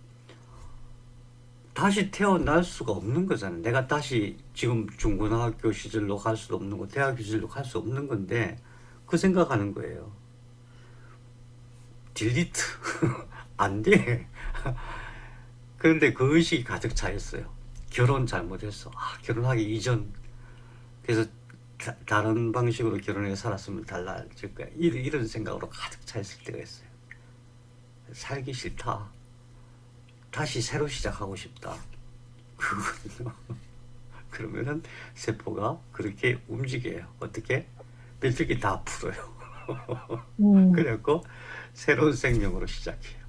다시 태어날 수가 없는 거잖아. 내가 다시 지금 중고등학교 시절로 갈 수도 없는 거, 대학 시절로 갈 수 없는 건데 그 생각하는 거예요. 딜리트 안 돼. 그런데 그 의식이 가득 차 있어요. 결혼 잘못했어. 결혼하기 이전. 그래서 다른 방식으로 결혼해 살았으면 달라질 거야. 이런 생각으로 가득 차 있을 때가 있어요. 살기 싫다. 다시 새로 시작하고 싶다. 그거거든요. 그러면은 세포가 그렇게 움직여요. 어떻게? 벨트기 다 풀어요. 그래갖고 새로운 생명으로 시작해요.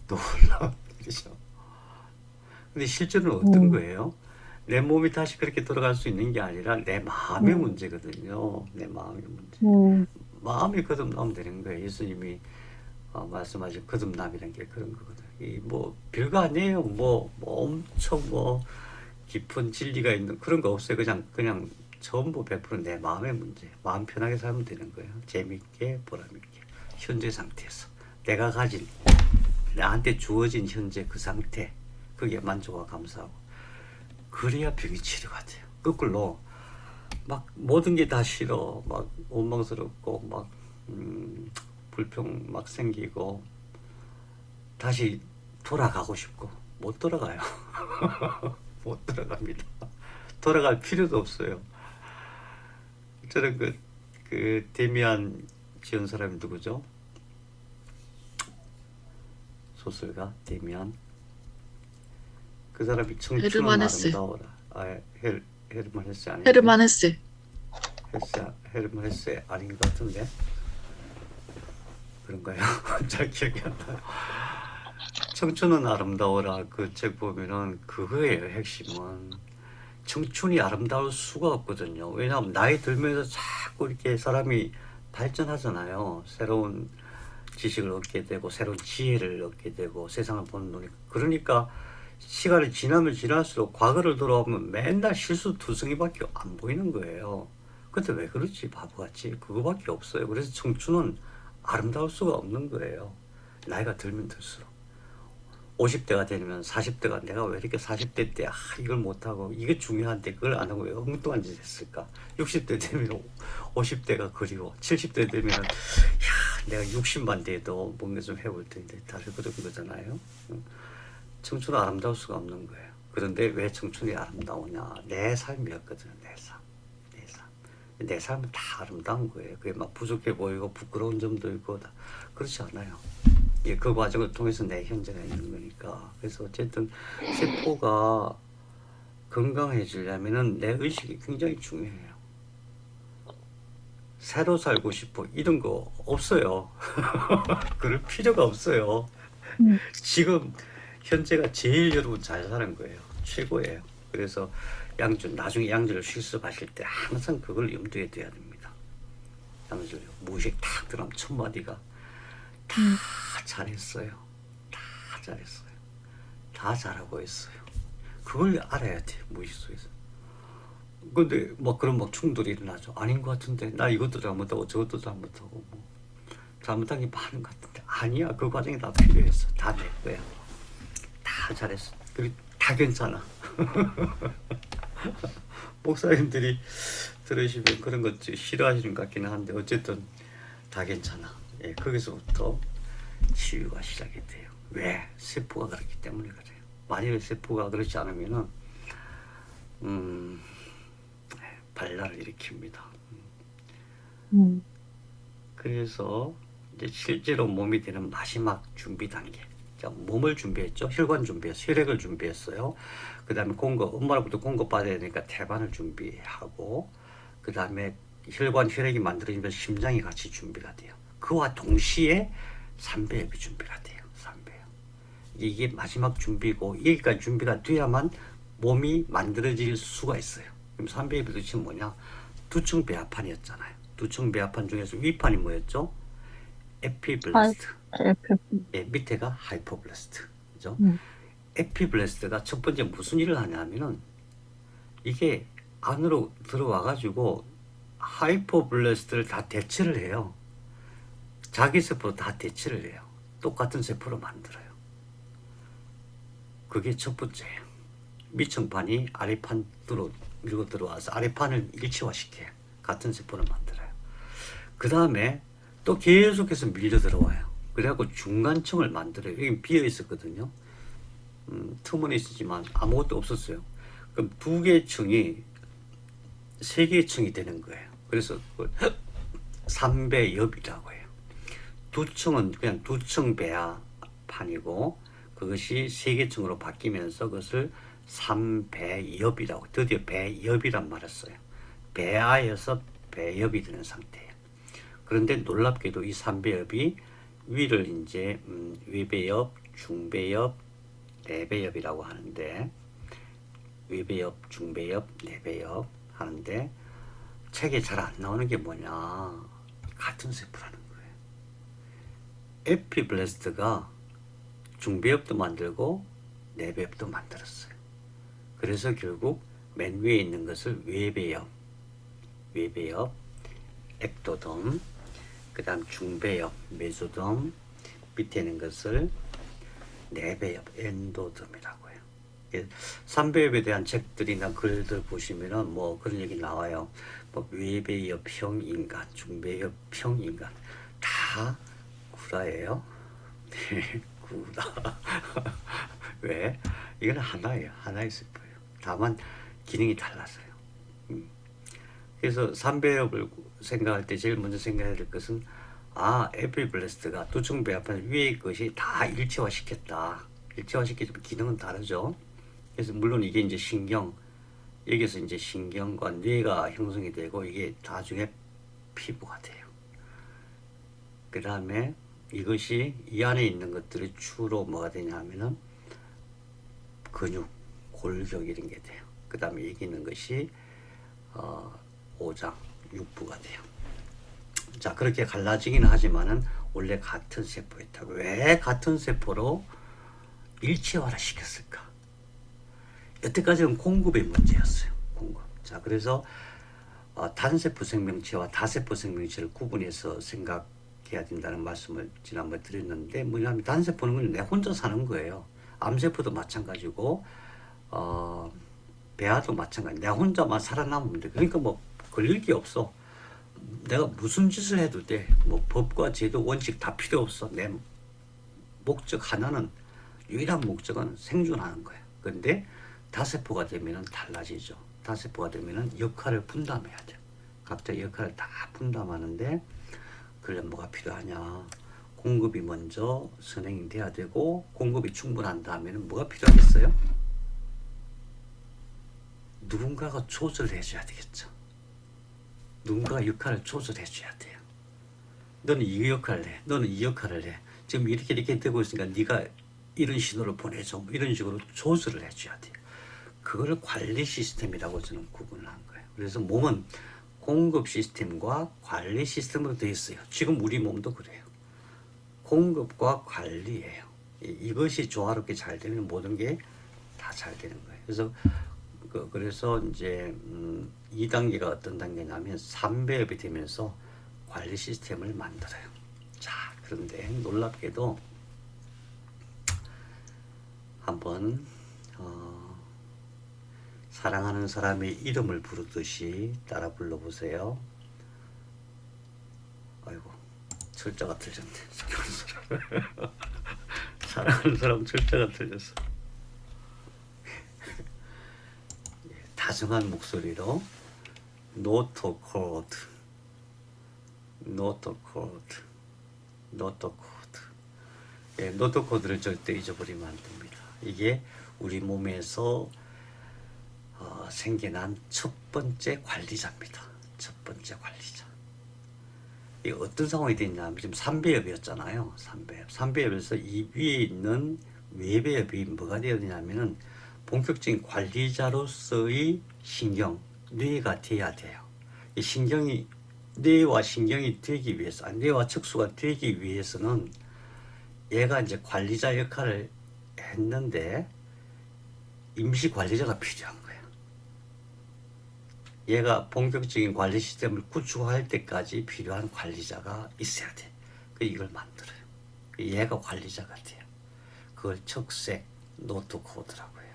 놀라운 일이죠. 근데 실제로는 어떤 거예요? 내 몸이 다시 그렇게 돌아갈 수 있는 게 아니라 내 마음의 문제거든요. 내 마음의 문제. 마음이 거듭나면 되는 거예요. 예수님이 말씀하신 거듭남이라는 게 그런 거거든. 이 뭐 별거 아니에요. 뭐 엄청 깊은 진리가 있는 그런 거 없어요. 그냥 전부 100%내 마음의 문제. 마음 편하게 살면 되는 거예요. 재밌게 보람있게 현재 상태에서 내가 가진 나한테 주어진 현재 그 상태 그게 만족과 감사하고 그래야 병이 치료가 돼요. 거꾸로 막 모든 게 다 싫어. 막 원망스럽고 막 불평 막 생기고 다시 돌아가고 싶고 못 돌아가요. 못 돌아갑니다. 돌아갈 필요도 없어요. 저는 그 데미안 지은 사람이 누구죠? 소설가 데미안. 그 사람이 청춘은 헤르만 헤세. 아름다워라. 헤르만 헤세 아니에요? 헤르만 헤세. 헤르만 헤세 아닌 것 같은데 그런가요? 잘 기억이 안 나요. 청춘은 아름다워라 그 책 보면은 그거예요. 핵심은 청춘이 아름다울 수가 없거든요. 왜냐하면 나이 들면서 자꾸 이렇게 사람이 발전하잖아요. 새로운 지식을 얻게 되고 새로운 지혜를 얻게 되고 세상을 보는 눈이 그러니까 시간이 지나면 지날수록 과거를 돌아보면 맨날 실수투성이밖에 안 보이는 거예요. 근데 왜 그렇지 바보같이 그거밖에 없어요. 그래서 청춘은 아름다울 수가 없는 거예요. 나이가 들면 들수록 50대가 되면 40대가 내가 왜 이렇게 40대 때 이걸 못하고 이게 중요한데 그걸 안 하고 왜 엉뚱한 짓 했을까. 60대 되면 50대가 그리워. 70대 되면 내가 60만 돼도 뭔가 좀 해볼 텐데 다들 그런 거잖아요. 청춘은 아름다울 수가 없는 거예요. 그런데 왜 청춘이 아름다우냐. 내 삶이었거든요. 내 삶은 다 아름다운 거예요. 그게 막 부족해 보이고 부끄러운 점도 있고 다 그렇지 않아요. 그 과정을 통해서 내 현재가 있는 거니까. 그래서 어쨌든 세포가 건강해지려면은 내 의식이 굉장히 중요해요. 새로 살고 싶어 이런 거 없어요. 그럴 필요가 없어요. 지금 현재가 제일 여러분 잘 사는 거예요. 최고예요. 그래서 나중에 양절 실습하실 때 항상 그걸 염두에 둬야 됩니다. 양절 무의식 탁 들어가면 첫 마디가 다 잘했어요. 다 잘했어요. 다 잘하고 있어요. 그걸 알아야 돼. 무의식 속에서. 근데 그런 충돌이 일어나죠. 아닌 것 같은데 나 이것도 잘못하고 저것도 잘못하고 잘못한 게 많은 것 같은데 아니야. 그 과정이 다 필요했어. 다 내 거야. 다 잘했어. 그리고 다 괜찮아. 목사님들이 들으시면 그런 것 싫어하시는 것 같기는 한데 어쨌든 다 괜찮아. 거기서부터 치유가 시작이 돼요. 왜? 세포가 그렇기 때문에 그래요. 만일 세포가 그렇지 않으면은 발랄을 일으킵니다. 그래서 이제 실제로 몸이 되는 마지막 준비 단계. 자, 몸을 준비했죠. 혈관 준비했어요. 혈액을 준비했어요. 그 다음에 엄마로부터 공급 받아야 되니까 태반을 준비하고, 그 다음에 혈액이 만들어지면서 심장이 같이 준비가 돼요. 그와 동시에 삼배엽이 준비가 돼요. 삼배엽. 이게 마지막 준비고, 여기까지 준비가 돼야만 몸이 만들어질 수가 있어요. 그럼 삼배엽이 도대체 뭐냐? 두층 배합판이었잖아요. 두층 배합판 중에서 위판이 뭐였죠? 에피블라스트. 밑에가 하이포블라스트. 그죠? 에피블래스트가 첫 번째 무슨 일을 하냐면은 이게 안으로 들어와 가지고 하이퍼블래스트를 다 대체를 해요. 자기 세포로 다 대체를 해요. 똑같은 세포로 만들어요. 그게 첫 번째예요. 밑층판이 아래판으로 밀고 들어와서 아래판을 일체화시켜요. 같은 세포를 만들어요. 그 다음에 또 계속해서 밀려 들어와요. 그래갖고 중간층을 만들어요. 여기 비어 있었거든요. 틈은 있었지만 아무것도 없었어요. 그럼 두 개의 층이 세 개의 층이 되는 거예요. 그래서 3배엽이라고 해요. 두 층은 그냥 두 층 배아판이고 그것이 세 개 층으로 바뀌면서 그것을 3배엽이라고, 드디어 배엽이란 말을 써요. 배아에서 배엽이 되는 상태예요. 그런데 놀랍게도 이 3배엽이 위를 이제 위배엽, 중배엽, 내배엽이라고 하는데, 위배엽, 중배엽, 내배엽 하는데 책에 잘 안 나오는 게 뭐냐, 같은 세포라는 거예요. 에피블래스트가 중배엽도 만들고 내배엽도 만들었어요. 그래서 결국 맨 위에 있는 것을 외배엽, 액도덤, 그 다음 중배엽, 메소덤, 밑에 있는 것을 내배엽, 엔도덤이라고 해요. 3배엽에 대한 책들이나 글들 보시면은 뭐 그런 얘기 나와요. 뭐 외배엽형 인간, 중배엽형 인간, 다 구라예요. 네, 구라. 왜? 이건 하나예요. 하나의 세포예요. 다만 기능이 달라서요. 그래서 3배엽을 생각할 때 제일 먼저 생각해야 될 것은, 에피블래스트가 두층 배합판 위의 것이 다 일체화시켰다. 일체화시키지만 기능은 다르죠. 그래서 물론 이게 이제 신경, 여기서 이제 신경과 뇌가 형성이 되고 이게 나중에 피부가 돼요. 그 다음에 이것이 이 안에 있는 것들이 주로 뭐가 되냐면은 근육, 골격 이런 게 돼요. 그 다음에 여기 있는 것이 오장, 육부가 돼요. 자, 그렇게 갈라지기는 하지만은 원래 같은 세포였다. 왜 같은 세포로 일체화를 시켰을까? 여태까지는 공급의 문제였어요. 공급. 자, 그래서 단세포 생명체와 다세포 생명체를 구분해서 생각해야 된다는 말씀을 지난번에 드렸는데, 뭐냐면 단세포는 그냥 내 혼자 사는 거예요. 암세포도 마찬가지고 배아도 마찬가지. 내가 혼자만 살아남으면 돼. 그러니까 뭐 걸릴 게 없어. 내가 무슨 짓을 해도 돼. 뭐 법과 제도, 원칙 다 필요 없어. 내 목적 하나는, 유일한 목적은 생존하는 거야. 그런데 다세포가 되면은 달라지죠. 다세포가 되면은 역할을 분담해야 돼. 각자 역할을 다 분담하는데, 그러려면 뭐가 필요하냐? 공급이 먼저 선행이 돼야 되고, 공급이 충분한 다음에는 뭐가 필요하겠어요? 누군가가 조절을 해줘야 되겠죠. 누군가가 역할을 조절해 줘야 돼요. 너는 이 역할을 해. 너는 이 역할을 해. 지금 이렇게 되고 있으니까 네가 이런 신호를 보내줘. 이런 식으로 조절을 해줘야 돼요. 그거를 관리 시스템이라고 저는 구분을 한 거예요. 그래서 몸은 공급 시스템과 관리 시스템으로 되어 있어요. 지금 우리 몸도 그래요. 공급과 관리예요. 이것이 조화롭게 잘 되면 모든 게 다 잘 되는 거예요. 그래서 이제 2단계가 어떤 단계냐면 3배엽이 되면서 관리 시스템을 만들어요. 자, 그런데 놀랍게도 한번 사랑하는 사람의 이름을 부르듯이 따라 불러보세요. 아이고, 철자가 틀렸네. 사랑하는 사람 철자가 틀렸어. 다정한 목소리로 노트 코드, 노트 코드, 노트 코드. 예, 노트 코드를 절대 잊어버리면 안 됩니다. 이게 우리 몸에서 생겨난 첫 번째 관리자입니다. 첫 번째 관리자. 이게 어떤 상황이 됐냐면 지금 3배엽이었잖아요. 3배엽. 3배엽에서 이 위에 있는 외배엽이 뭐가 되어야 되냐면은 본격적인 관리자로서의 신경, 뇌가 돼야 돼요. 이 신경이, 뇌와 신경이 되기 위해서, 뇌와 척수가 되기 위해서는 얘가 이제 관리자 역할을 했는데 임시 관리자가 필요한 거예요. 얘가 본격적인 관리 시스템을 구축할 때까지 필요한 관리자가 있어야 돼. 이걸 만들어요. 얘가 관리자가 돼요. 그걸 척색 노트 코드라고 해요.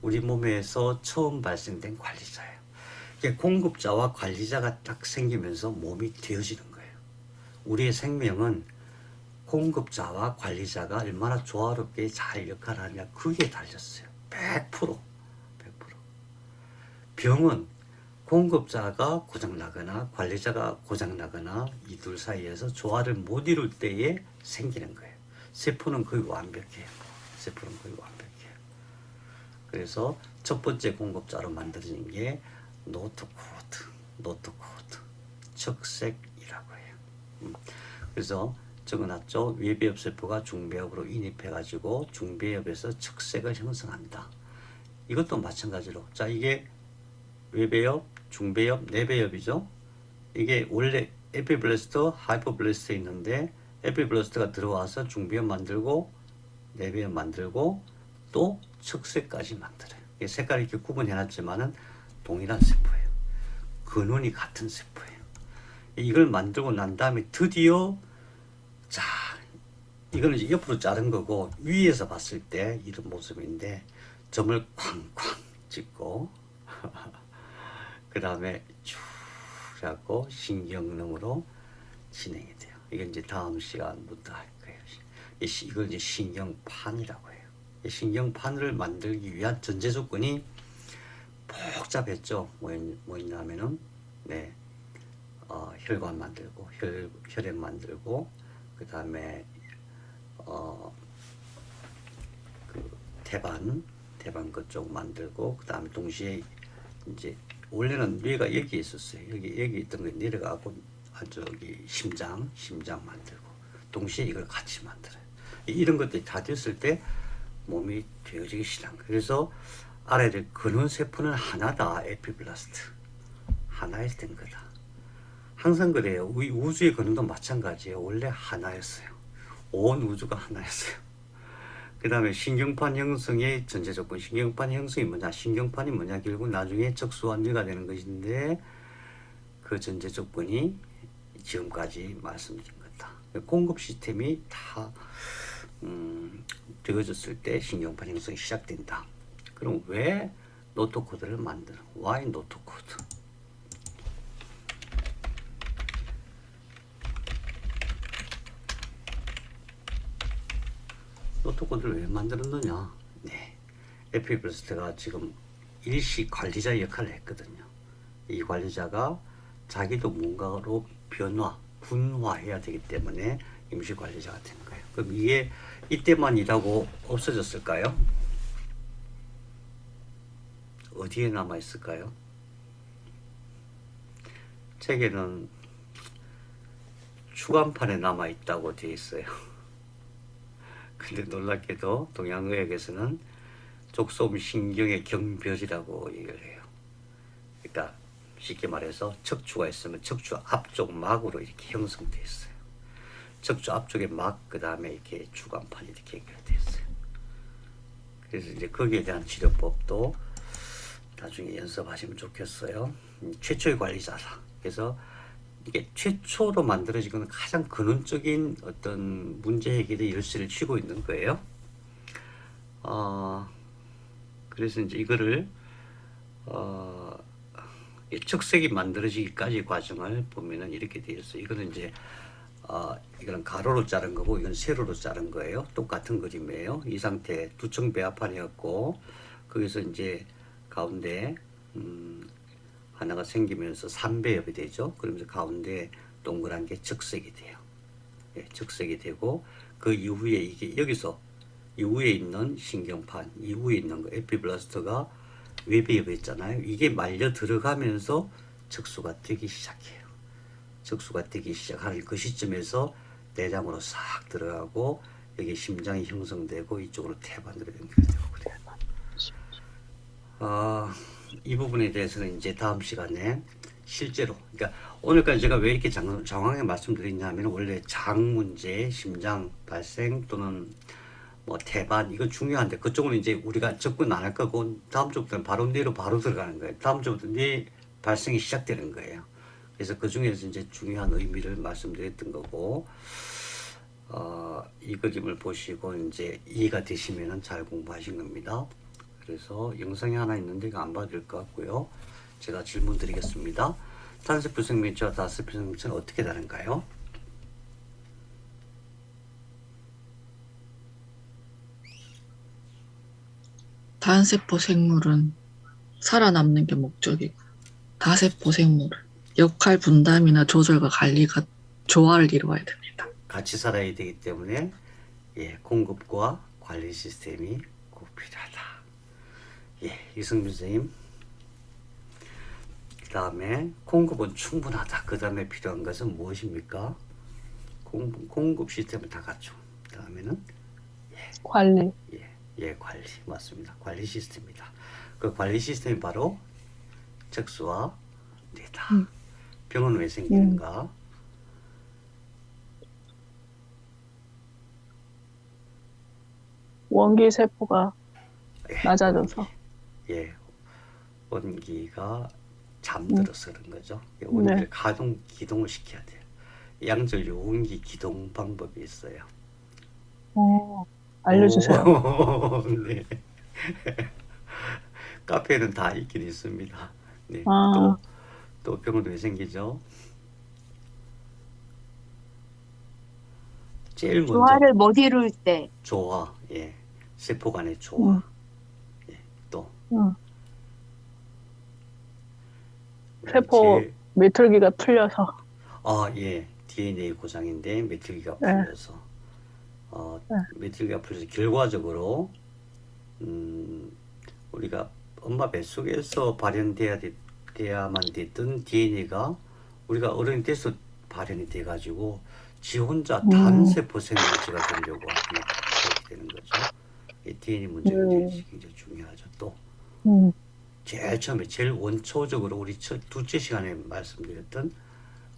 우리 몸에서 처음 발생된 관리자예요. 이게 공급자와 관리자가 딱 생기면서 몸이 되어지는 거예요. 우리의 생명은 공급자와 관리자가 얼마나 조화롭게 잘 역할하느냐 그게 달렸어요. 100%. 병은 공급자가 고장나거나 관리자가 고장나거나 이 둘 사이에서 조화를 못 이룰 때에 생기는 거예요. 세포는 거의 완벽해요. 그래서 첫 번째 공급자로 만들어진 게 노트 코드, 척색이라고 해요. 그래서 적어놨죠. 외배엽 세포가 중배엽으로 인입해가지고 중배엽에서 척색을 형성한다. 이것도 마찬가지로 자 이게 외배엽, 중배엽, 내배엽이죠. 이게 원래 에피블래스터, 하이퍼블래스터 있는데 에피블래스터가 들어와서 중배엽 만들고 내배엽 만들고 또 척색까지 만들어요. 색깔이 이렇게 구분해놨지만은 동일한 세포예요. 근원이 같은 세포예요. 이걸 만들고 난 다음에 드디어 자 이거는 이제 옆으로 자른 거고 위에서 봤을 때 이런 모습인데 점을 쾅쾅 찍고 그 다음에 쭉 해갖고 신경능으로 진행이 돼요. 이건 이제 다음 시간부터 할 거예요. 이걸 이제 신경판이라고 해요. 이 신경판을 만들기 위한 전제 조건이 복잡했죠. 뭐였냐면은 네, 혈관 만들고 혈액 만들고 그 다음에 그 태반 그쪽 만들고 그 다음에 동시에 이제 원래는 뇌가 여기 있었어요. 여기 있던 게 내려가고 저기 심장 만들고 동시에 이걸 같이 만들어요. 이런 것들이 다 됐을 때 몸이 되어지기 시작한 거예요. 그래서 알아야 될 근원 세포는 하나다. 에피블라스트 하나에서 된 거다. 항상 그래요. 우주의 근원도 마찬가지예요. 원래 하나였어요. 온 우주가 하나였어요. 그 다음에 신경판 형성의 전제 조건. 신경판 형성이 뭐냐? 신경판이 뭐냐? 결국 나중에 척수와 뇌가 되는 것인데 그 전제 조건이 지금까지 말씀드린 거다. 공급 시스템이 다 되어졌을 때 신경판 형성이 시작된다. 그럼 왜 노트 코드를 만드는? Why 노트 코드? 노트 코드를 왜 만들었느냐? 네, 에피블래스트가 지금 일시 관리자 역할을 했거든요. 이 관리자가 자기도 뭔가로 분화해야 되기 때문에 임시 관리자가 된 거예요. 그럼 이게 이때만 일하고 없어졌을까요? 어디에 남아 있을까요? 책에는 추간판에 남아 있다고 되어 있어요. 근데 놀랍게도 동양의학에서는 족소음 신경의 경별이라고 얘기를 해요. 그러니까 쉽게 말해서 척추가 있으면 척추 앞쪽 막으로 이렇게 형성되어 있어요. 척추 앞쪽에 막, 그 다음에 이렇게 추간판이 이렇게 연결되어 있어요. 그래서 이제 거기에 대한 치료법도 나중에 연습하시면 좋겠어요. 최초의 관리자다. 그래서 이게 최초로 만들어진 건 가장 근원적인 어떤 문제 해결의 열쇠를 쥐고 있는 거예요. 그래서 이제 이거를 척색이 만들어지기까지 과정을 보면은 이렇게 되어 있어요. 이거는 이제 이거는 가로로 자른 거고 이건 세로로 자른 거예요. 똑같은 그림이에요. 이 상태 두청 배합판이었고 거기서 이제 가운데 하나가 생기면서 3배엽이 되죠. 그러면서 가운데 동그란 게 적색이 돼요. 예, 적색이 되고 그 이후에 이게 여기서 이후에 있는 신경판, 이후에 있는 거 에피블라스트가 외배엽이 있잖아요. 이게 말려 들어가면서 척수가 되기 시작해요. 척수가 되기 시작하는 그 시점에서 내장으로 싹 들어가고 여기 심장이 형성되고 이쪽으로 태반으로 연결되고 그래요. 이 부분에 대해서는 이제 다음 시간에 실제로, 그러니까 오늘까지 제가 왜 이렇게 장황하게 말씀드리냐면 원래 장 문제, 심장 발생 또는 뭐 태반 이거 중요한데 그쪽은 이제 우리가 접근 안 할 거고 다음 주부터는 바로 뇌로 바로 들어가는 거예요. 다음 주부터 뇌 발생이 시작되는 거예요. 그래서 그 중에서 이제 중요한 의미를 말씀드렸던 거고 이 그림을 보시고 이제 이해가 되시면은 잘 공부하신 겁니다. 그래서 영상이 하나 있는데 이거 안 봐도 될 것 같고요. 제가 질문 드리겠습니다. 단세포 생명체와 다세포 생명체는 어떻게 다른가요? 단세포 생물은 살아남는 게 목적이고 다세포 생물은 역할 분담이나 조절과 관리가 조화를 이루어야 됩니다. 같이 살아야 되기 때문에 예, 공급과 관리 시스템이 꼭 필요하다. 예, 이승민 선생님. 그 다음에 공급은 충분하다. 그 다음에 필요한 것은 무엇입니까? 공급 시스템을 다 갖추고. 그 다음에는 관리. 예, 관리 맞습니다. 관리 시스템입니다. 그 관리 시스템이 바로 척수와 뇌다. 병은 왜 생기는가? 원기 세포가 예, 낮아져서. 예, 원기가 잠들어서 그런 거죠. 예, 원기를 네. 기동을 시켜야 돼요. 양절 원기 기동 방법이 있어요. 알려주세요. 오, 네. 카페에는 다 있긴 있습니다. 네. 아. 또 병은 왜 생기죠? 제일 먼저 조화를 못 이룰 때 조화, 예, 세포 간의 조화, 예, 또 세포 제일- 메틀기가 풀려서. 예, DNA 고장인데 메틀기가 네. 풀려서 메틀기가 풀려서 결과적으로 우리가 엄마 뱃속에서 발현돼야만 됐던 DNA가 우리가 어른이 돼서 발현이 돼가지고 지 혼자 단세포 생물체가 되려고 그렇게 되는 거죠. 이 DNA 문제가 굉장히 중요하죠. 또 음. 제일 처음에 제일 원초적으로 우리 둘째 시간에 말씀드렸던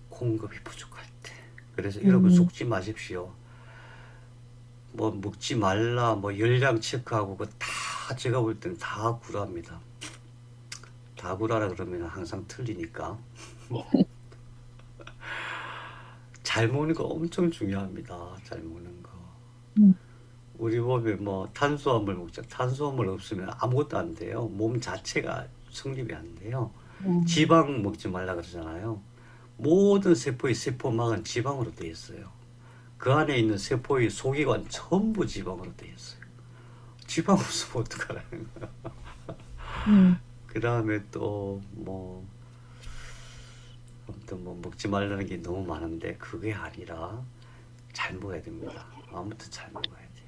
공급이 부족할 때. 그래서 여러분 속지 마십시오. 뭐 먹지 말라, 뭐 열량 체크하고 그 다 제가 볼 때는 다 구라입니다. 다 구라라 그러면 항상 틀리니까. 잘 먹는 거 엄청 중요합니다. 잘 먹는 거. 우리 몸에 뭐 탄수화물 먹자. 탄수화물 없으면 아무것도 안 돼요. 몸 자체가 성립이 안 돼요. 지방 먹지 말라 그러잖아요. 모든 세포의 세포막은 지방으로 되어 있어요. 그 안에 있는 세포의 소기관 전부 지방으로 되어 있어요. 지방 없으면 어떡하라는 거야. 그 다음에 또 뭐 아무튼 뭐 먹지 말라는 게 너무 많은데 그게 아니라 잘 먹어야 됩니다. 아무튼 잘 먹어야 돼요.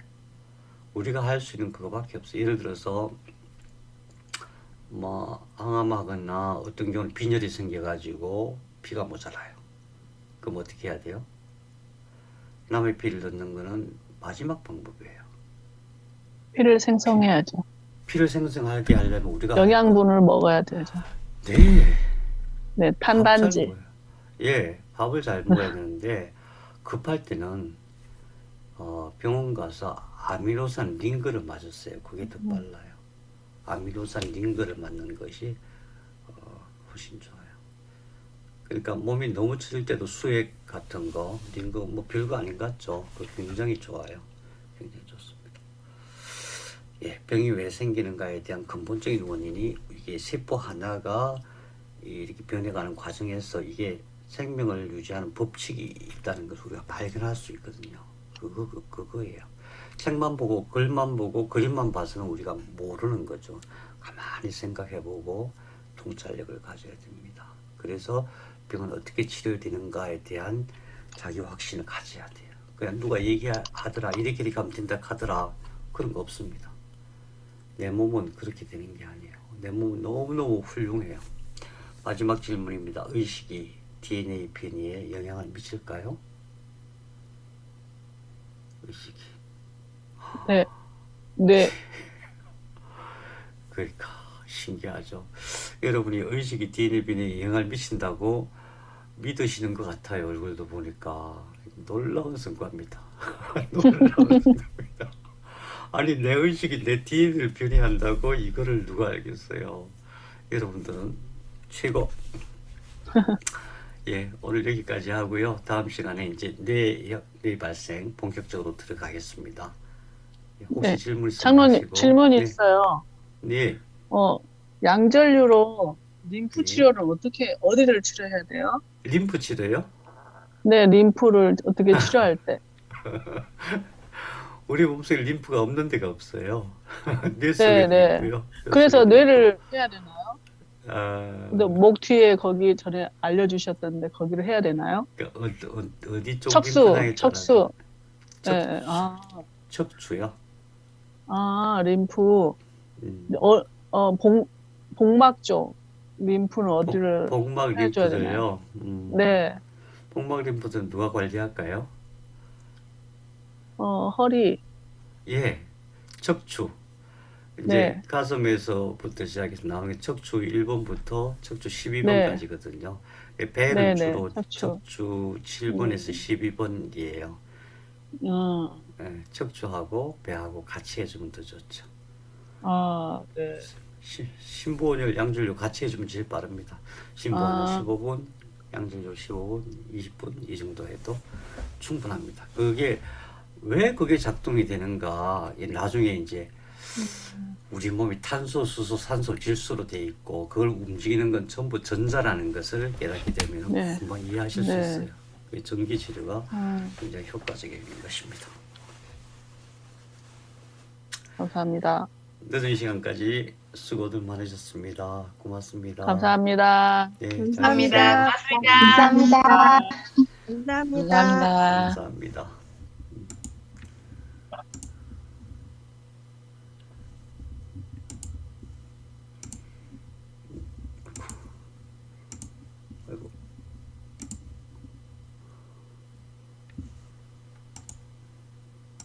우리가 할 수 있는 그거밖에 없어요. 예를 들어서 뭐 항암하거나 어떤 경우는 빈혈이 생겨가지고 피가 모자라요. 그럼 어떻게 해야 돼요? 남의 피를 넣는 거는 마지막 방법이에요. 피를 생성해야죠. 피를 생성하게 하려면 우리가 영양분을 먹어야 되죠. 네. 네, 밥 잘 탄단지. 먹어요. 예, 밥을 잘 먹어야 되는데 급할 때는 병원 가서 아미노산 링거를 맞았어요. 그게 더 빨라요. 아미노산 링거를 맞는 것이 훨씬 좋아요. 그러니까 몸이 너무 처질 때도 수액 같은 거, 링거 뭐 별거 아닌 것 같죠. 그거 굉장히 좋아요. 굉장히 좋습니다. 예, 병이 왜 생기는가에 대한 근본적인 원인이 이게 세포 하나가 이렇게 변해가는 과정에서 이게 생명을 유지하는 법칙이 있다는 것을 우리가 발견할 수 있거든요. 그거예요. 책만 보고 글만 보고 그림만 봐서는 우리가 모르는 거죠. 가만히 생각해보고 통찰력을 가져야 됩니다. 그래서 병은 어떻게 치료되는가에 대한 자기 확신을 가져야 돼요. 그냥 누가 얘기하더라, 이렇게 하면 된다 하더라, 그런 거 없습니다. 내 몸은 그렇게 되는 게 아니에요. 내 몸은 너무너무 훌륭해요. 마지막 질문입니다. 의식이 DNA 변이에 영향을 미칠까요? 의식이. 네. 네. 그러니까 신기하죠. 여러분이 의식이 DNA 변이에 영향을 미친다고 믿으시는 것 같아요. 얼굴도 보니까 놀라운 성과입니다. 놀라운 성과입니다. 아니 내 의식이 내 DNA를 변이한다고 이거를 누가 알겠어요. 여러분들은 최고. 예, 오늘 여기까지 하고요. 다음 시간에 이제 뇌 발생 본격적으로 들어가겠습니다. 예, 혹시 네. 질문 장로님 있으시고 질문이 네, 있어요. 네, 양전류로 림프 네. 치료를 어디를 치료해야 돼요? 림프 치료요? 네, 림프를 어떻게 치료할 때. 우리 몸속에 림프가 없는 데가 없어요. 뇌 네, 속에도 네. 있고요. 뼈 그래서 속에도 뇌를 해야 되나요? 있고. 아, 근데 목 뒤에 거기 전에 알려주셨던데 거기를 해야 되나요? 그러니까 어디 쪽 척수, 림프낭에 척수. 척, 네, 척추요. 림프. 음, 복막 쪽 림프는 어디를 복막 해줘야 되나요? 림프들요. 네, 복막 림프들은 누가 관리할까요? 허리. 예, 척추. 이제 네. 가슴에서부터 시작해서 나오는 게 척추 1번부터 척추 네. 12번까지거든요. 배는 네, 네, 주로 척추. 척추 7번에서 12번이에요. 예, 척추하고 배하고 같이 해주면 더 좋죠. 네. 심부원열 양준료 같이 해주면 제일 빠릅니다. 심부원열 아. 15분, 양준료 15분, 20분 이 정도 해도 충분합니다. 왜 그게 작동이 되는가? 나중에 이제 우리 몸이 탄소, 수소, 산소, 질소로 돼 있고 그걸 움직이는 건 전부 전자라는 것을 깨닫게 되면 네. 금방 이해하실 수 네. 있어요. 그 전기 치료가 음, 굉장히 효과적인 것입니다. 감사합니다. 늦은 시간까지 수고들 많으셨습니다. 고맙습니다. 감사합니다. 네, 감사합니다. 감사합니다. 감사합니다. 감사합니다. 감사합니다.